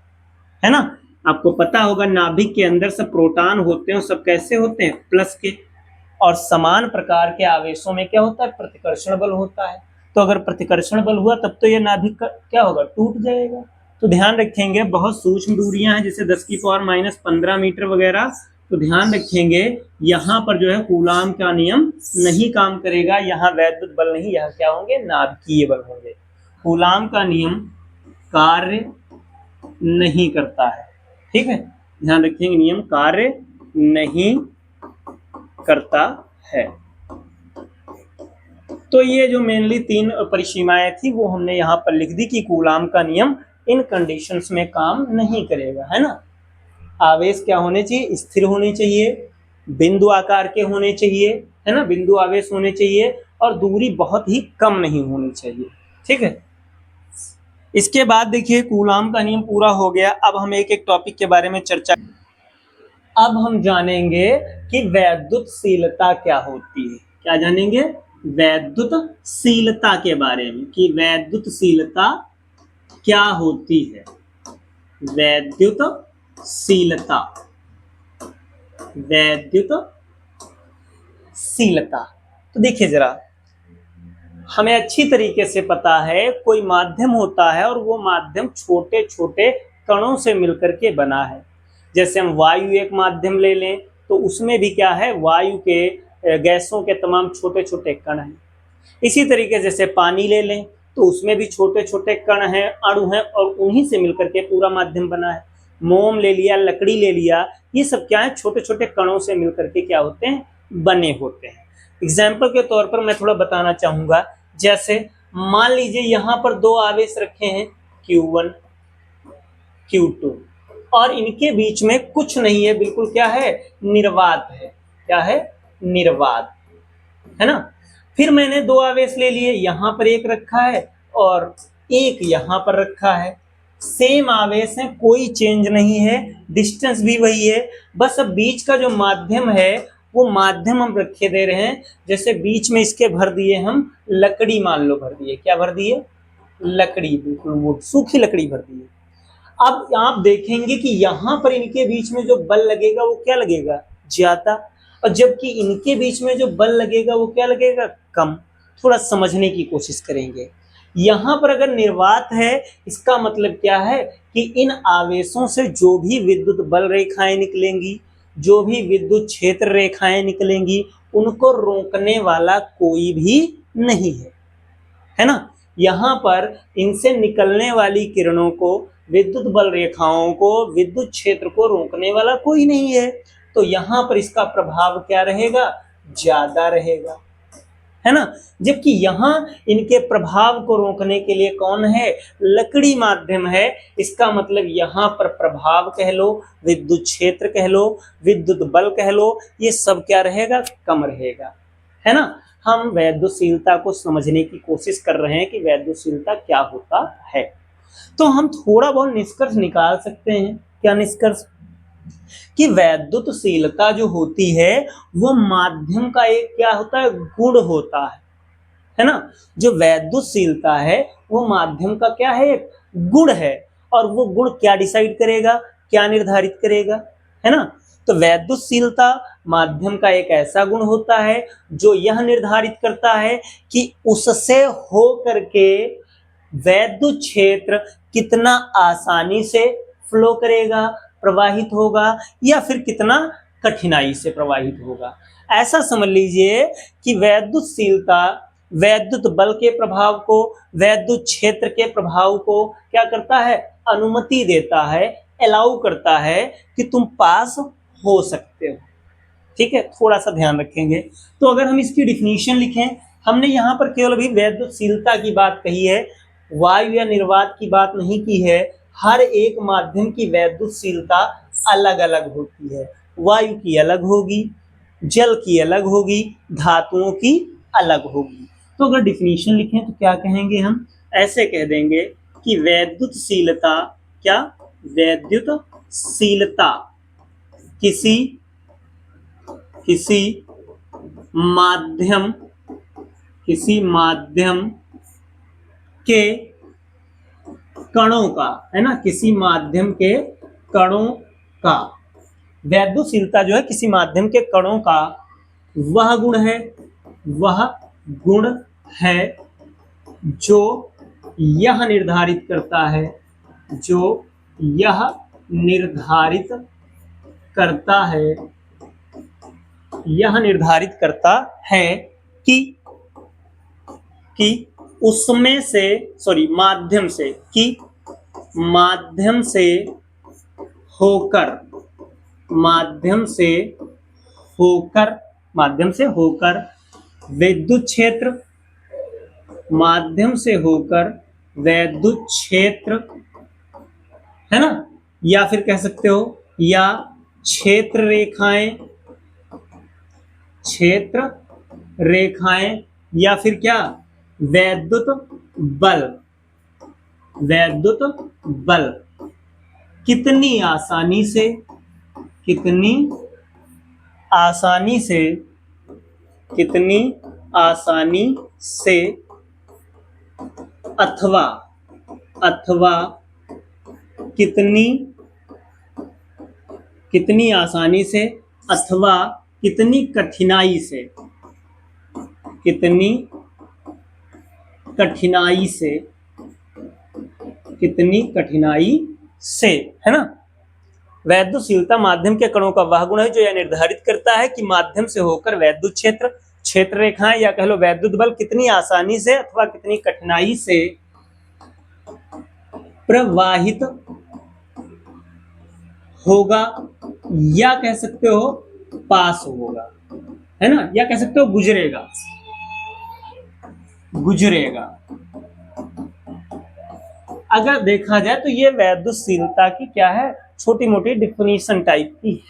है ना। आपको पता होगा नाभिक के अंदर सब प्रोटॉन होते हैं, सब कैसे होते हैं, प्लस के, और समान प्रकार के आवेशों में क्या होता है, प्रतिकर्षण बल होता है। तो अगर प्रतिकर्षण बल हुआ तब तो ये नाभिक का क्या होगा, टूट जाएगा। तो ध्यान रखेंगे, बहुत सूक्ष्म दूरियां हैं जैसे 10⁻⁻15 मीटर वगैरह, तो ध्यान रखेंगे यहाँ पर जो है कूलाम का नियम नहीं काम करेगा, यहाँ वैद्युत बल नहीं, यहाँ क्या होंगे, नाभिकीय बल होंगे। कूलाम का नियम कार्य नहीं करता है। ठीक है, ध्यान रखेंगे, नियम कार्य नहीं करता है। तो ये जो मेनली 3 परिसीमाएं थी वो हमने यहाँ पर लिख दी कि कूलाम का नियम इन कंडीशंस में काम नहीं करेगा, है ना। आवेश क्या होने चाहिए, स्थिर होने चाहिए, बिंदु आकार के होने चाहिए, है ना, बिंदु आवेश होने चाहिए, और दूरी बहुत ही कम नहीं होनी चाहिए। ठीक है। इसके बाद देखिए कूलाम का नियम पूरा हो गया। अब हम एक एक टॉपिक के बारे में चर्चा, अब हम जानेंगे कि वैद्युतशीलता क्या होती है। क्या जानेंगे, वैद्युतशीलता के बारे में, कि वैद्युतशीलता क्या होती है। वैद्युतशीलता, वैद्युतशीलता। तो देखिए जरा, हमें अच्छी तरीके से पता है कोई माध्यम होता है और वो माध्यम छोटे छोटे कणों से मिलकर के बना है। जैसे हम वायु एक माध्यम ले लें तो उसमें भी क्या है, वायु के गैसों के तमाम छोटे छोटे कण हैं। इसी तरीके जैसे पानी ले लें तो उसमें भी छोटे छोटे कण हैं, अणु हैं, और उन्हीं से मिलकर के पूरा माध्यम बना है। मोम ले लिया, लकड़ी ले लिया, ये सब क्या है, छोटे छोटे कणों से मिलकर के क्या होते हैं, बने होते हैं। एग्जाम्पल के तौर पर मैं थोड़ा बताना चाहूंगा, जैसे मान लीजिए यहाँ पर दो आवेश रखे हैं Q1 Q2, और इनके बीच में कुछ नहीं है, बिल्कुल क्या है, निर्वात है। क्या है, निर्वात है ना। फिर मैंने दो आवेश ले लिए, यहां पर एक रखा है और एक यहां पर रखा है, सेम आवेश है, कोई चेंज नहीं है, डिस्टेंस भी वही है, बस अब बीच का जो माध्यम है वो माध्यम हम रखे दे रहे हैं। जैसे बीच में इसके भर दिए हम लकड़ी, मान लो भर दिए, क्या भर दिए, लकड़ी, बिल्कुल वो सूखी लकड़ी भर दिए। अब आप देखेंगे कि यहां पर इनके बीच में जो बल लगेगा वो क्या लगेगा, ज्यादा, और जबकि इनके बीच में जो बल लगेगा वो क्या लगेगा, कम। थोड़ा समझने की कोशिश करेंगे। यहां पर अगर निर्वात है, इसका मतलब क्या है कि इन आवेशों से जो भी विद्युत बल रेखाएं निकलेंगी, जो भी विद्युत क्षेत्र रेखाएं निकलेंगी, उनको रोकने वाला कोई भी नहीं है ना। यहां पर इनसे निकलने वाली किरणों को, विद्युत बल रेखाओं को, विद्युत क्षेत्र को रोकने वाला कोई नहीं है, तो यहां पर इसका प्रभाव क्या रहेगा, ज्यादा रहेगा, है ना। जबकि यहां इनके प्रभाव को रोकने के लिए कौन है, लकड़ी माध्यम है। इसका मतलब यहां पर प्रभाव कह लो, विद्युत क्षेत्र कह लो, विद्युत बल कह लो, ये सब क्या रहेगा, कम रहेगा, है ना। हम वैद्युतशीलता को समझने की कोशिश कर रहे हैं कि वैद्युतशीलता क्या होता है। तो हम थोड़ा बहुत निष्कर्ष निकाल सकते हैं। क्या निष्कर्ष, कि वैद्युतशीलता जो होती है वो माध्यम का एक क्या होता है, गुण होता है ना। जो वैद्युतशीलता है वो माध्यम का क्या है, एक गुण है, और वो गुण क्या डिसाइड करेगा, क्या निर्धारित करेगा, है ना। तो वैद्युतशीलता माध्यम का एक ऐसा गुण होता है जो यह निर्धारित करता है कि उससे हो करके वैद्युत क्षेत्र कितना आसानी से फ्लो करेगा, प्रवाहित होगा, या फिर कितना कठिनाई से प्रवाहित होगा। ऐसा समझ लीजिए कि वैद्युतशीलता वैद्युत बल के प्रभाव को, वैद्युत क्षेत्र के प्रभाव को क्या करता है, अनुमति देता है, अलाउ करता है कि तुम पास हो सकते हो। ठीक है, थोड़ा सा ध्यान रखेंगे। तो अगर हम इसकी डिफिनीशन लिखें, हमने यहाँ पर केवल अभी वैद्युतशीलता की बात कही है, वायु या निर्वात की बात नहीं की है। हर एक माध्यम की वैद्युतशीलता अलग अलग होती है। वायु की अलग होगी, जल की अलग होगी, धातुओं की अलग होगी। तो अगर डिफिनीशन लिखें तो क्या कहेंगे हम, ऐसे कह देंगे कि वैद्युतशीलता, क्या, वैद्युतशीलता किसी माध्यम के कणों का, है ना, किसी माध्यम के कणों का, वैद्युतशीलता जो है किसी माध्यम के कणों का वह गुण है जो यह निर्धारित करता है, यह निर्धारित करता है कि उसमें से, माध्यम से होकर विद्युत क्षेत्र, है ना, या फिर कह सकते हो या क्षेत्र रेखाएं, या फिर क्या, वैद्युत बल कितनी आसानी से अथवा कितनी आसानी से अथवा कितनी कठिनाई से, है ना। वैद्युतशीलता माध्यम के कणों का वह गुण है जो यह निर्धारित करता है कि माध्यम से होकर वैद्युत क्षेत्र क्षेत्र रेखाएं या कह लो वैद्युत बल कितनी आसानी से अथवा कितनी कठिनाई से प्रवाहित होगा, या कह सकते हो पास होगा, है ना, या कह सकते हो गुजरेगा, गुजरेगा। अगर देखा जाए तो ये वैद्युतशीलता की क्या है, छोटी मोटी डिफिनीशन टाइप की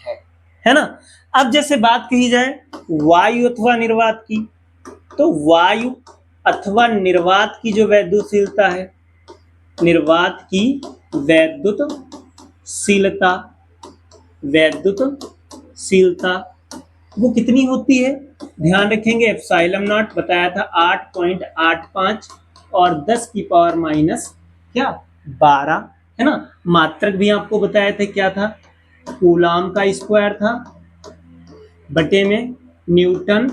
है ना। अब जैसे बात कही जाए वायु अथवा निर्वात की, तो वायु अथवा निर्वात की जो वैद्युतशीलता है, निर्वात की वैद्युतशीलता, वैद्युतशीलता वो कितनी होती है, ध्यान रखेंगे एप्सिलॉन नॉट बताया था 8.85 और 10 की पावर माइनस क्या 12, है ना। मात्रक भी आपको बताया था क्या था, कूलाम का स्क्वायर था बटे में न्यूटन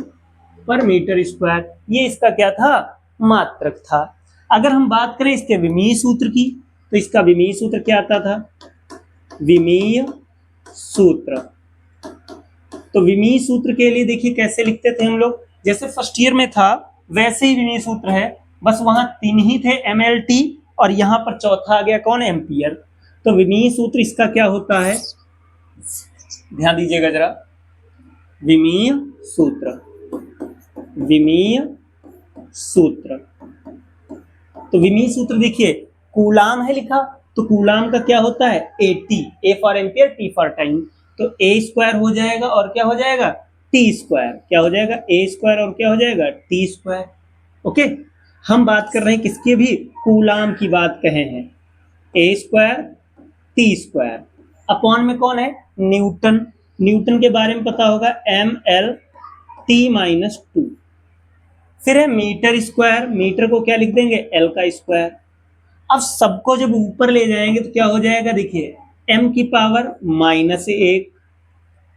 पर मीटर स्क्वायर, ये इसका क्या था, मात्रक था। अगर हम बात करें इसके विमीय सूत्र की, तो इसका विमीय सूत्र क्या आता था, विमीय सूत्र। तो विमीय सूत्र के लिए देखिए कैसे लिखते थे हम लोग, जैसे फर्स्ट ईयर में था वैसे ही विमीय सूत्र है, बस वहां 3 ही थे MLT और यहां पर चौथा आ गया कौन, एम्पियर। तो विमीय सूत्र इसका क्या होता है, ध्यान दीजिएगा जरा, विमीय सूत्र, विमीय सूत्र। तो विमीय सूत्र देखिए कूलाम है लिखा, तो कूलाम का क्या होता है AT, A for ampere, T for time, तो A स्क्वायर हो जाएगा और क्या हो जाएगा T स्क्वायर, क्या हो जाएगा A स्क्वायर और क्या हो जाएगा T स्क्वायर। ओके, हम बात कर रहे हैं किसकी, भी कूलाम की बात कहे हैं, A square T square upon में कौन है न्यूटन, न्यूटन के बारे में पता होगा MLT-2, फिर है मीटर स्क्वायर, मीटर को क्या लिख देंगे L का स्क्वायर। अब सबको जब ऊपर ले जाएंगे तो क्या हो जाएगा, देखिए m की पावर -1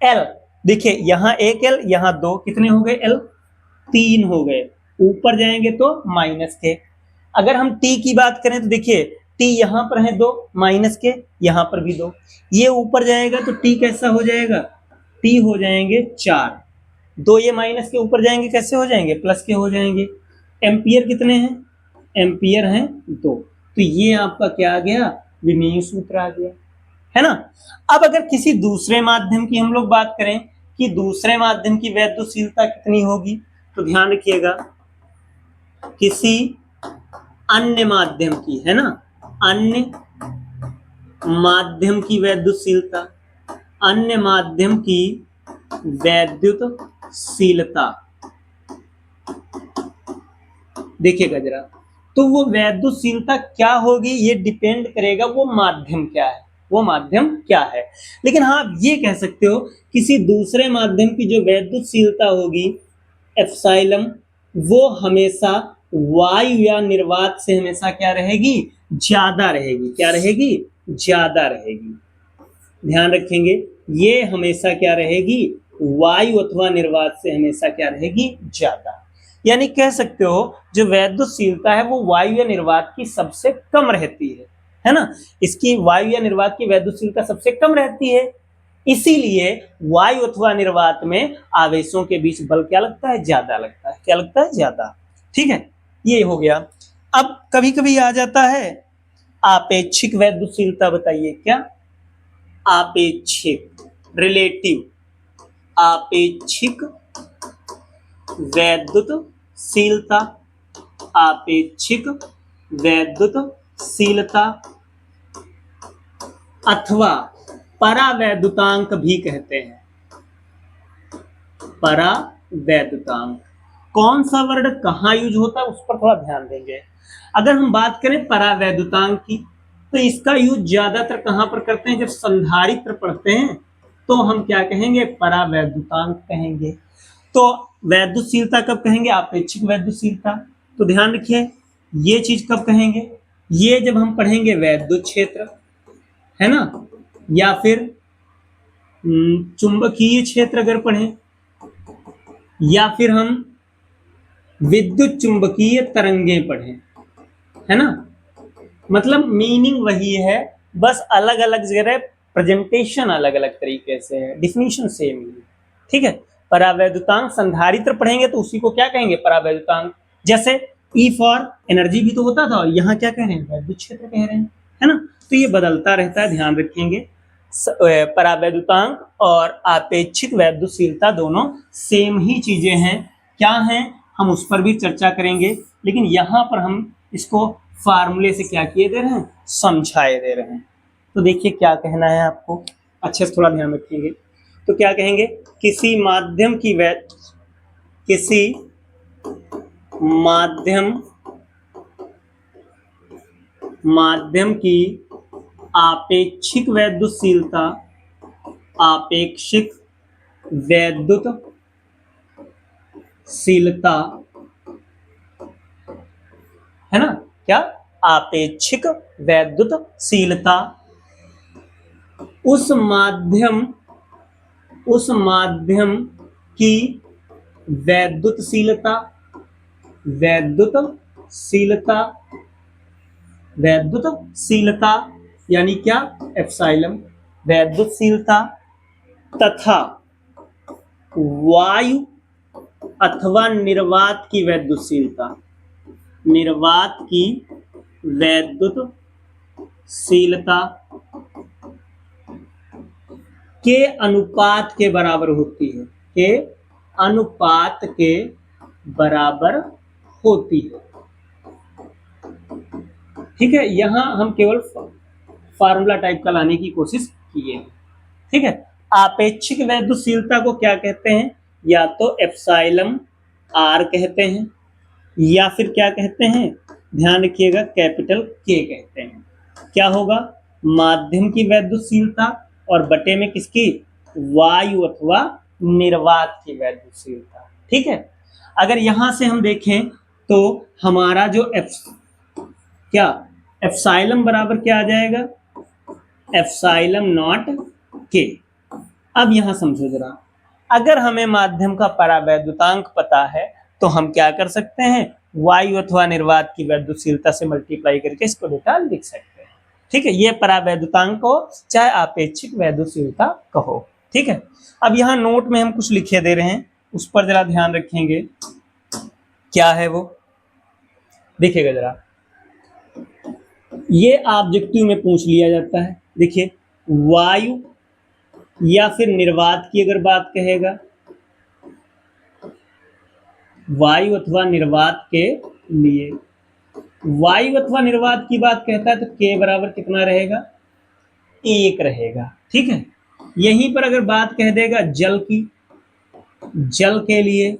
L, देखिए यहां 1 L यहां 2, कितने हो गए L, 3 हो गए, ऊपर जाएंगे तो माइनस के। अगर हम t की बात करें तो देखिए t यहां पर है 2, माइनस के यहां पर भी 2, ये ऊपर जाएगा तो t कैसा हो जाएगा, t हो जाएंगे 4, 2 ये माइनस के ऊपर जाएंगे कैसे हो जाएंगे, प्लस के हो जाएंगे। एम्पियर कितने हैं, एम्पियर हैं 2, तो ये आपका क्या आ गया, विमीय सूत्र आ गया, है ना। अब अगर किसी दूसरे माध्यम की हम लोग बात करें कि दूसरे माध्यम की वैद्युतशीलता कितनी होगी, तो ध्यान रखिएगा किसी अन्य माध्यम की, है ना, अन्य माध्यम की वैद्युतशीलता, अन्य माध्यम की वैद्युतशीलता देखिएगा जरा, तो वो वैद्युतशीलता क्या होगी, ये डिपेंड करेगा वो माध्यम क्या है, वो माध्यम क्या है। लेकिन हाँ आप ये कह सकते हो किसी दूसरे माध्यम की जो वैद्युतशीलता होगी एप्सिलॉन, वो हमेशा वायु या निर्वात से हमेशा क्या रहेगी, ज्यादा रहेगी, क्या रहेगी, ज्यादा रहेगी। ध्यान रखेंगे ये हमेशा क्या रहेगी, वायु अथवा निर्वात से हमेशा क्या रहेगी, ज्यादा। यानी कह सकते हो जो वैद्युतशीलता है वो वायु या निर्वात की सबसे कम रहती है ना, इसकी वायु या निर्वात की वैद्युतशीलता सबसे कम रहती है, इसीलिए वायु अथवा निर्वात में आवेशों के बीच बल क्या लगता है, ज्यादा लगता है, क्या लगता है, ज्यादा। ठीक है, ये हो गया। अब कभी कभी आ जाता है आपेक्षिक वैद्युतशीलता, बताइए क्या, आपेक्षिक, रिलेटिव, आपेक्षिक वैद्युतशीलता, आपेक्षिक वैद्युतशीलता अथवा परावैद्युतांक भी कहते हैं, परावैद्युतांक। कौन सा वर्ड कहाँ यूज होता है उस पर थोड़ा ध्यान देंगे। अगर हम बात करें परावैद्युतांक की, तो इसका यूज ज्यादातर कहां पर करते हैं, जब संधारित्र पढ़ते हैं तो हम क्या कहेंगे, परावैद्युतांक कहेंगे। तो वैद्युतशीलता कब कहेंगे, आपेक्षिक वैद्युतशीलता। तो ध्यान रखिए ये चीज कब कहेंगे, ये जब हम पढ़ेंगे वैद्युत क्षेत्र, है ना, या फिर चुंबकीय क्षेत्र अगर पढ़ें, या फिर हम विद्युत चुंबकीय तरंगें पढ़ें, है ना, मतलब मीनिंग वही है, बस अलग अलग जगह प्रेजेंटेशन अलग अलग तरीके से है, डिफिनीशन सेम ही है। ठीक है, परावैद्युतांक संधारित्र पढ़ेंगे तो उसी को क्या कहेंगे, परावैद्युतांक। जैसे ई फॉर एनर्जी भी तो होता था, और यहाँ क्या कह रहे हैं, वैद्युत क्षेत्र कह रहे हैं, है ना। तो ये बदलता रहता है, ध्यान रखेंगे। परावैद्युतांक और आपेक्षिक वैद्युतशीलता दोनों सेम ही चीजें हैं। क्या हैं, हम उस पर भी चर्चा करेंगे, लेकिन यहाँ पर हम इसको फार्मूले से क्या किए दे रहे हैं, समझाए दे रहे हैं। तो देखिए क्या कहना है आपको, अच्छे से थोड़ा ध्यान रखिएगा। तो क्या कहेंगे, किसी माध्यम की आपेक्षिक वैद्युतशीलता, है ना, क्या, आपेक्षिक वैद्युतशीलता उस माध्यम की वैद्युतशीलता यानी क्या, एप्सिलॉन वैद्युतशीलता तथा वायु अथवा निर्वात की वैद्युतशीलता के अनुपात के बराबर होती है, ठीक है। यहां हम केवल फार्मूला टाइप का लाने की कोशिश किए, ठीक है। आपेक्षिक वैद्युतशीलता को क्या कहते हैं, या तो एप्सिलॉन आर कहते हैं, या फिर क्या कहते हैं, ध्यान रखिएगा, कैपिटल के कहते हैं। क्या होगा, माध्यम की वैद्युतशीलता और बटे में किसकी, वायु अथवा निर्वात की वैद्युतशीलता, ठीक है। अगर यहां से हम देखें तो हमारा जो एप्सिलॉन बराबर क्या आ जाएगा, एप्सिलॉन नॉट के। अब यहां समझो जरा, अगर हमें माध्यम का परावैद्युतांक पता है तो हम क्या कर सकते हैं, वायु अथवा निर्वात की वैद्युतशीलता से मल्टीप्लाई करके इसको डेटा लिख सकते हैं, ठीक है। ये परावैद्युतांक को चाहे आपेक्षिक वैद्युतशीलता कहो, ठीक है। अब यहाँ नोट में हम कुछ लिखे दे रहे हैं, उस पर जरा ध्यान रखेंगे, क्या है वो, देखिएगा जरा। ये ऑब्जेक्टिव में पूछ लिया जाता है, देखिए, वायु या फिर निर्वात की अगर बात कहेगा, वायु अथवा निर्वात के लिए, वायु अथवा निर्वात की बात कहता है तो के बराबर कितना रहेगा, 1 रहेगा, ठीक है। यहीं पर अगर बात कह देगा जल की, जल के लिए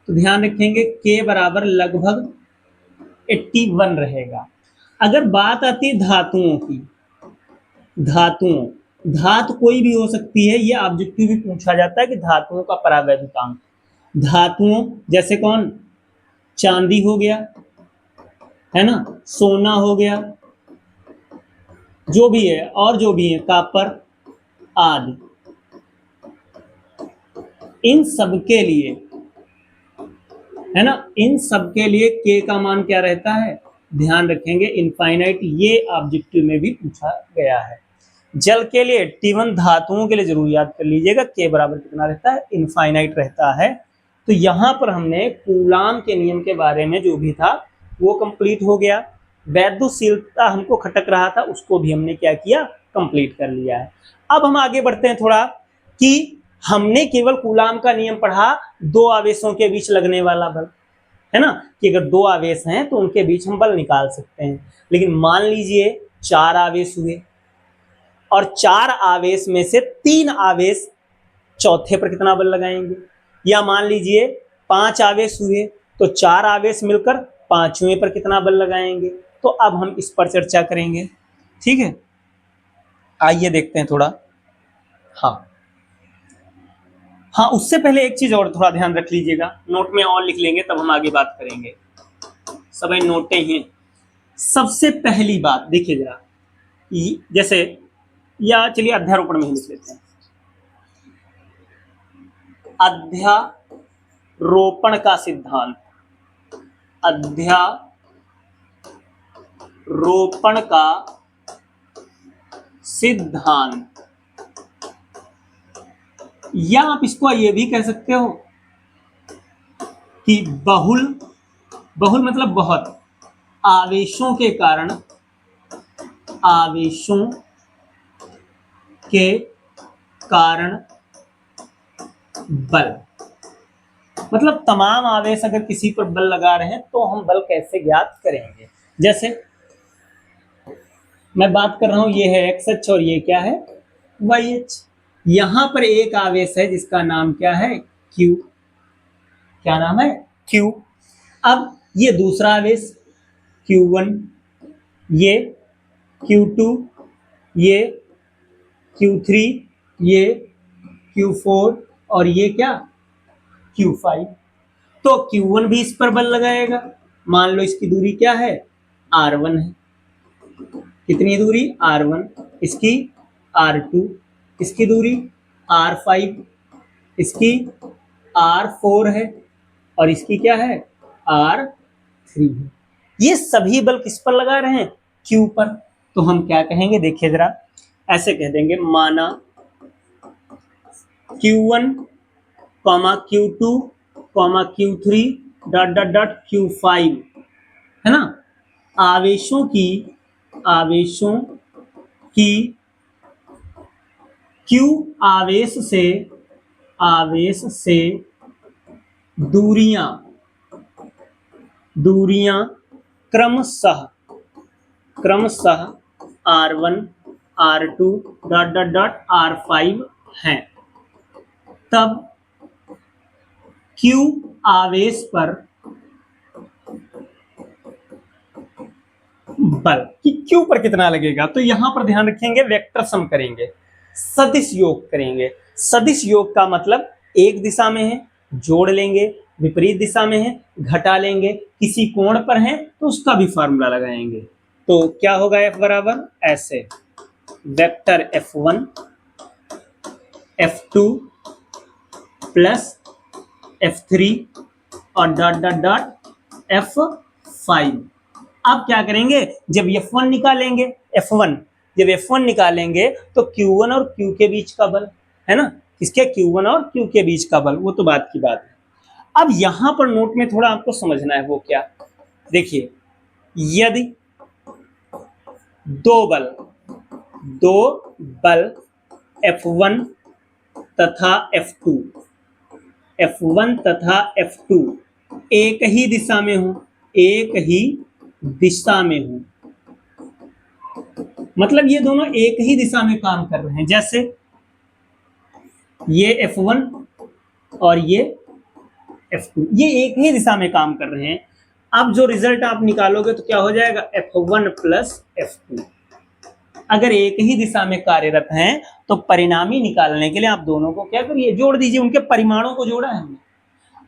तो ध्यान रखेंगे के बराबर लगभग 81 रहेगा। अगर बात आती है धातुओं की, धातु कोई भी हो सकती है, ये ऑब्जेक्टिव भी पूछा जाता है कि धातुओं का परावैद्युतांक, धातुओं जैसे कौन, चांदी हो गया, है ना, सोना हो गया, जो भी है, और जो भी है, कॉपर आदि, इन सब के लिए, है ना, इन सब के लिए के का मान क्या रहता है, ध्यान रखेंगे, इनफाइनाइट। ये ऑब्जेक्टिव में भी पूछा गया है। जल के लिए 81, धातुओं के लिए जरूर याद कर लीजिएगा, के बराबर कितना रहता है, इनफाइनाइट रहता है। तो यहां पर हमने कूलाम के नियम के बारे में जो भी था वो कंप्लीट हो गया। वैद्युतशीलता हमको खटक रहा था, उसको भी हमने क्या किया, कंप्लीट कर लिया है। अब हम आगे बढ़ते हैं थोड़ा, कि हमने केवल कूलाम का नियम पढ़ा, 2 आवेशों के बीच लगने वाला बल, है ना, कि अगर 2 आवेश हैं तो उनके बीच हम बल निकाल सकते हैं। लेकिन मान लीजिए 4 आवेश हुए, और 4 आवेश में से 3 आवेश चौथे पर कितना बल लगाएंगे, या मान लीजिए 5 आवेश हुए तो 4 आवेश मिलकर 5वें पर कितना बल लगाएंगे। तो अब हम इस पर चर्चा करेंगे, ठीक है। आइए देखते हैं थोड़ा। हाँ, उससे पहले एक चीज और थोड़ा ध्यान रख लीजिएगा, नोट में और लिख लेंगे तब हम आगे बात करेंगे, सब नोटें हैं। सबसे पहली बात देखिए जरा, जैसे, या चलिए अध्यारोपण में ही लिख लेते हैं, अध्यारोपण का सिद्धांत, अध्यारोपण का सिद्धांत या आप इसको ये भी कह सकते हो कि बहुल, बहुल मतलब बहुत, आवेशों के कारण, आवेशों के कारण बल, मतलब तमाम आवेश अगर किसी पर बल लगा रहे हैं तो हम बल कैसे ज्ञात करेंगे। जैसे मैं बात कर रहा हूं, ये है एक्स अक्ष और ये क्या है, वाई अक्ष। यहां पर एक आवेश है जिसका नाम क्या है, क्यू। क्या नाम है, क्यू। अब ये दूसरा आवेश Q1, ये Q2, ये Q3, ये Q4 और ये क्या, Q5। तो Q1 भी इस पर बल लगाएगा। मान लो इसकी दूरी क्या है, R1 है। कितनी दूरी, R1। इसकी R2, इसकी दूरी R5, इसकी R4 है और इसकी क्या है, R3 है। ये सभी बल किस पर लगा रहे हैं, Q पर। तो हम क्या कहेंगे, देखिए जरा, ऐसे कह देंगे, माना Q1, Q2, Q3 dot dot dot Q5, है ना। आवेशों की Q आवेश से दूरियां क्रमशः R1, R2 dot dot dot R5 हैं। तब Q आवेश पर बल कि Q पर कितना लगेगा, तो यहां पर ध्यान रखेंगे, वेक्टर सम करेंगे, सदिश योग करेंगे। सदिश योग का मतलब एक दिशा में है जोड़ लेंगे, विपरीत दिशा में है घटा लेंगे, किसी कोण पर है तो उसका भी फार्मूला लगाएंगे। तो क्या होगा, F बराबर ऐसे, vector F1 F2 plus F3 और डॉट डॉट डॉट F5। अब क्या करेंगे, जब F1 निकालेंगे, जब F1 निकालेंगे तो Q1 और Q के बीच का बल है ना, किसके, Q1 और Q के बीच का बल, वो तो बात की बात है। अब यहां पर नोट में थोड़ा आपको समझना है, वो क्या, देखिए, यदि दो बल F1 तथा F2 एक ही दिशा में हो, मतलब ये दोनों एक ही दिशा में काम कर रहे हैं। जैसे ये F1 और ये F2, ये एक ही दिशा में काम कर रहे हैं। अब जो रिजल्ट आप निकालोगे तो क्या हो जाएगा, F1 प्लस F2। अगर एक ही दिशा में कार्यरत हैं तो परिणामी निकालने के लिए आप दोनों को क्या करिए, जोड़ दीजिए, उनके परिमाणों को जोड़ा है हमने।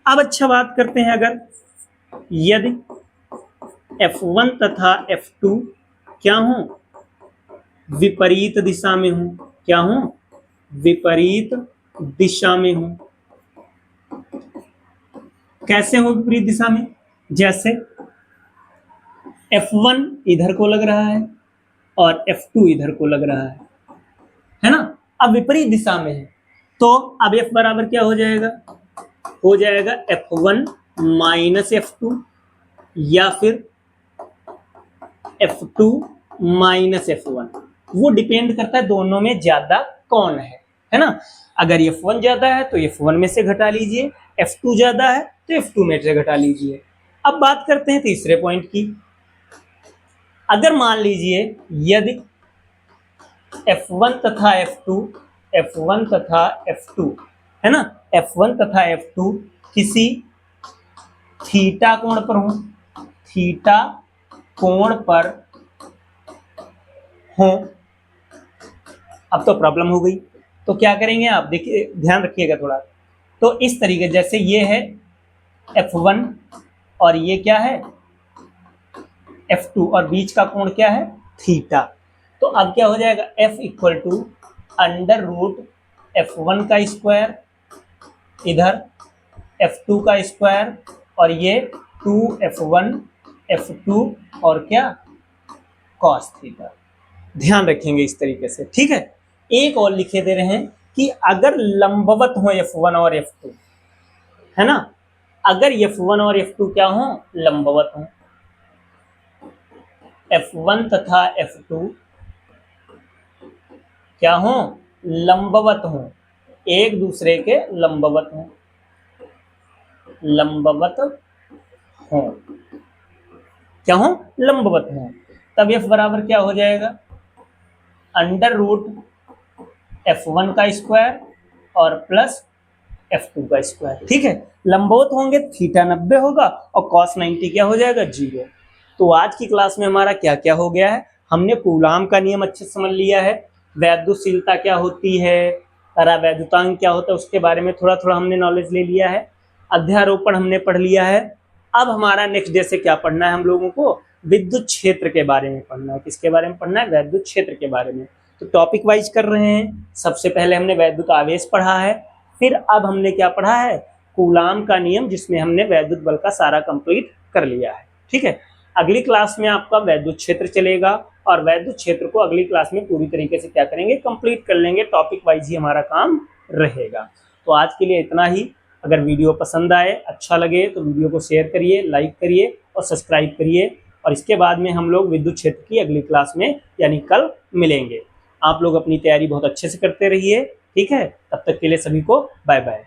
अब अच्छा बात करते हैं, अगर यदि F1 तथा F2 क्या हो, विपरीत दिशा में हो, क्या हो, विपरीत दिशा में हो। कैसे हो विपरीत दिशा में, जैसे F1 इधर को लग रहा है और F2 इधर को लग रहा है ना। अब विपरीत दिशा में है तो अब F बराबर क्या हो जाएगा, F1 माइनस F2 या फिर F2 माइनस F1। वो डिपेंड करता है दोनों में ज्यादा कौन है ना। अगर F1 ज्यादा है तो F1 में से घटा लीजिए, F2 ज्यादा है तो F2 में से घटा लीजिए। अब बात करते हैं तीसरे पॉइंट की। अगर मान लीजिए यदि F1 तथा F2 है ना, F1 तथा F2 किसी थीटा कोण पर हो, अब तो प्रॉब्लम हो गई। तो क्या करेंगे आप, देखिए ध्यान रखिएगा थोड़ा। तो इस तरीके, जैसे ये है F1 और ये क्या है F2 और बीच का कोण क्या है, थीटा। तो अब क्या हो जाएगा, F equal to under root F1 का स्क्वायर, इधर F2 का स्क्वायर और ये 2F1 F2 और क्या, कॉस थीटा। ध्यान रखेंगे इस तरीके से, ठीक है। एक और लिखे दे रहे हैं कि अगर लंबवत हो F1 और F2, है ना, अगर F1 और F2 क्या हो, लंबवत हो, F1 तथा F2 क्या हो, लंबवत हो, एक दूसरे के लंबवत हो, लंबवत हो, क्या हो, लंबवत हो, तब F बराबर क्या हो जाएगा, अंडर रूट F1 का स्क्वायर और प्लस F2 का स्क्वायर। ठीक है, लंबवत होंगे थीटा 90 होगा और कॉस 90 क्या हो जाएगा, 0। तो आज की क्लास में हमारा क्या क्या हो गया है, हमने कूलाम का नियम अच्छे से समझ लिया है, वैद्युतशीलता क्या होती है, परावैद्युतांक क्या होता है, उसके बारे में थोड़ा थोड़ा हमने नॉलेज ले लिया है, अध्यारोपण हमने पढ़ लिया है। अब हमारा नेक्स्ट डे से क्या पढ़ना है, हम लोगों को विद्युत क्षेत्र के बारे में पढ़ना है। किसके बारे में पढ़ना है, वैद्युत क्षेत्र के बारे में। तो टॉपिक वाइज कर रहे हैं। सबसे पहले हमने वैद्युत आवेश पढ़ा है, फिर अब हमने क्या पढ़ा है, कूलाम का नियम, जिसमें हमने वैद्युत बल का सारा कंप्लीट कर लिया है। ठीक है, अगली क्लास में आपका वैद्युत क्षेत्र चलेगा और वैद्युत क्षेत्र को अगली क्लास में पूरी तरीके से क्या करेंगे, कंप्लीट कर लेंगे। टॉपिक वाइज ही हमारा काम रहेगा। तो आज के लिए इतना ही। अगर वीडियो पसंद आए, अच्छा लगे, तो वीडियो को शेयर करिए, लाइक करिए और सब्सक्राइब करिए। और इसके बाद में हम लोग विद्युत क्षेत्र की अगली क्लास में यानी कल मिलेंगे। आप लोग अपनी तैयारी बहुत अच्छे से करते रहिए। ठीक है, तब तक के लिए सभी को बाय बाय।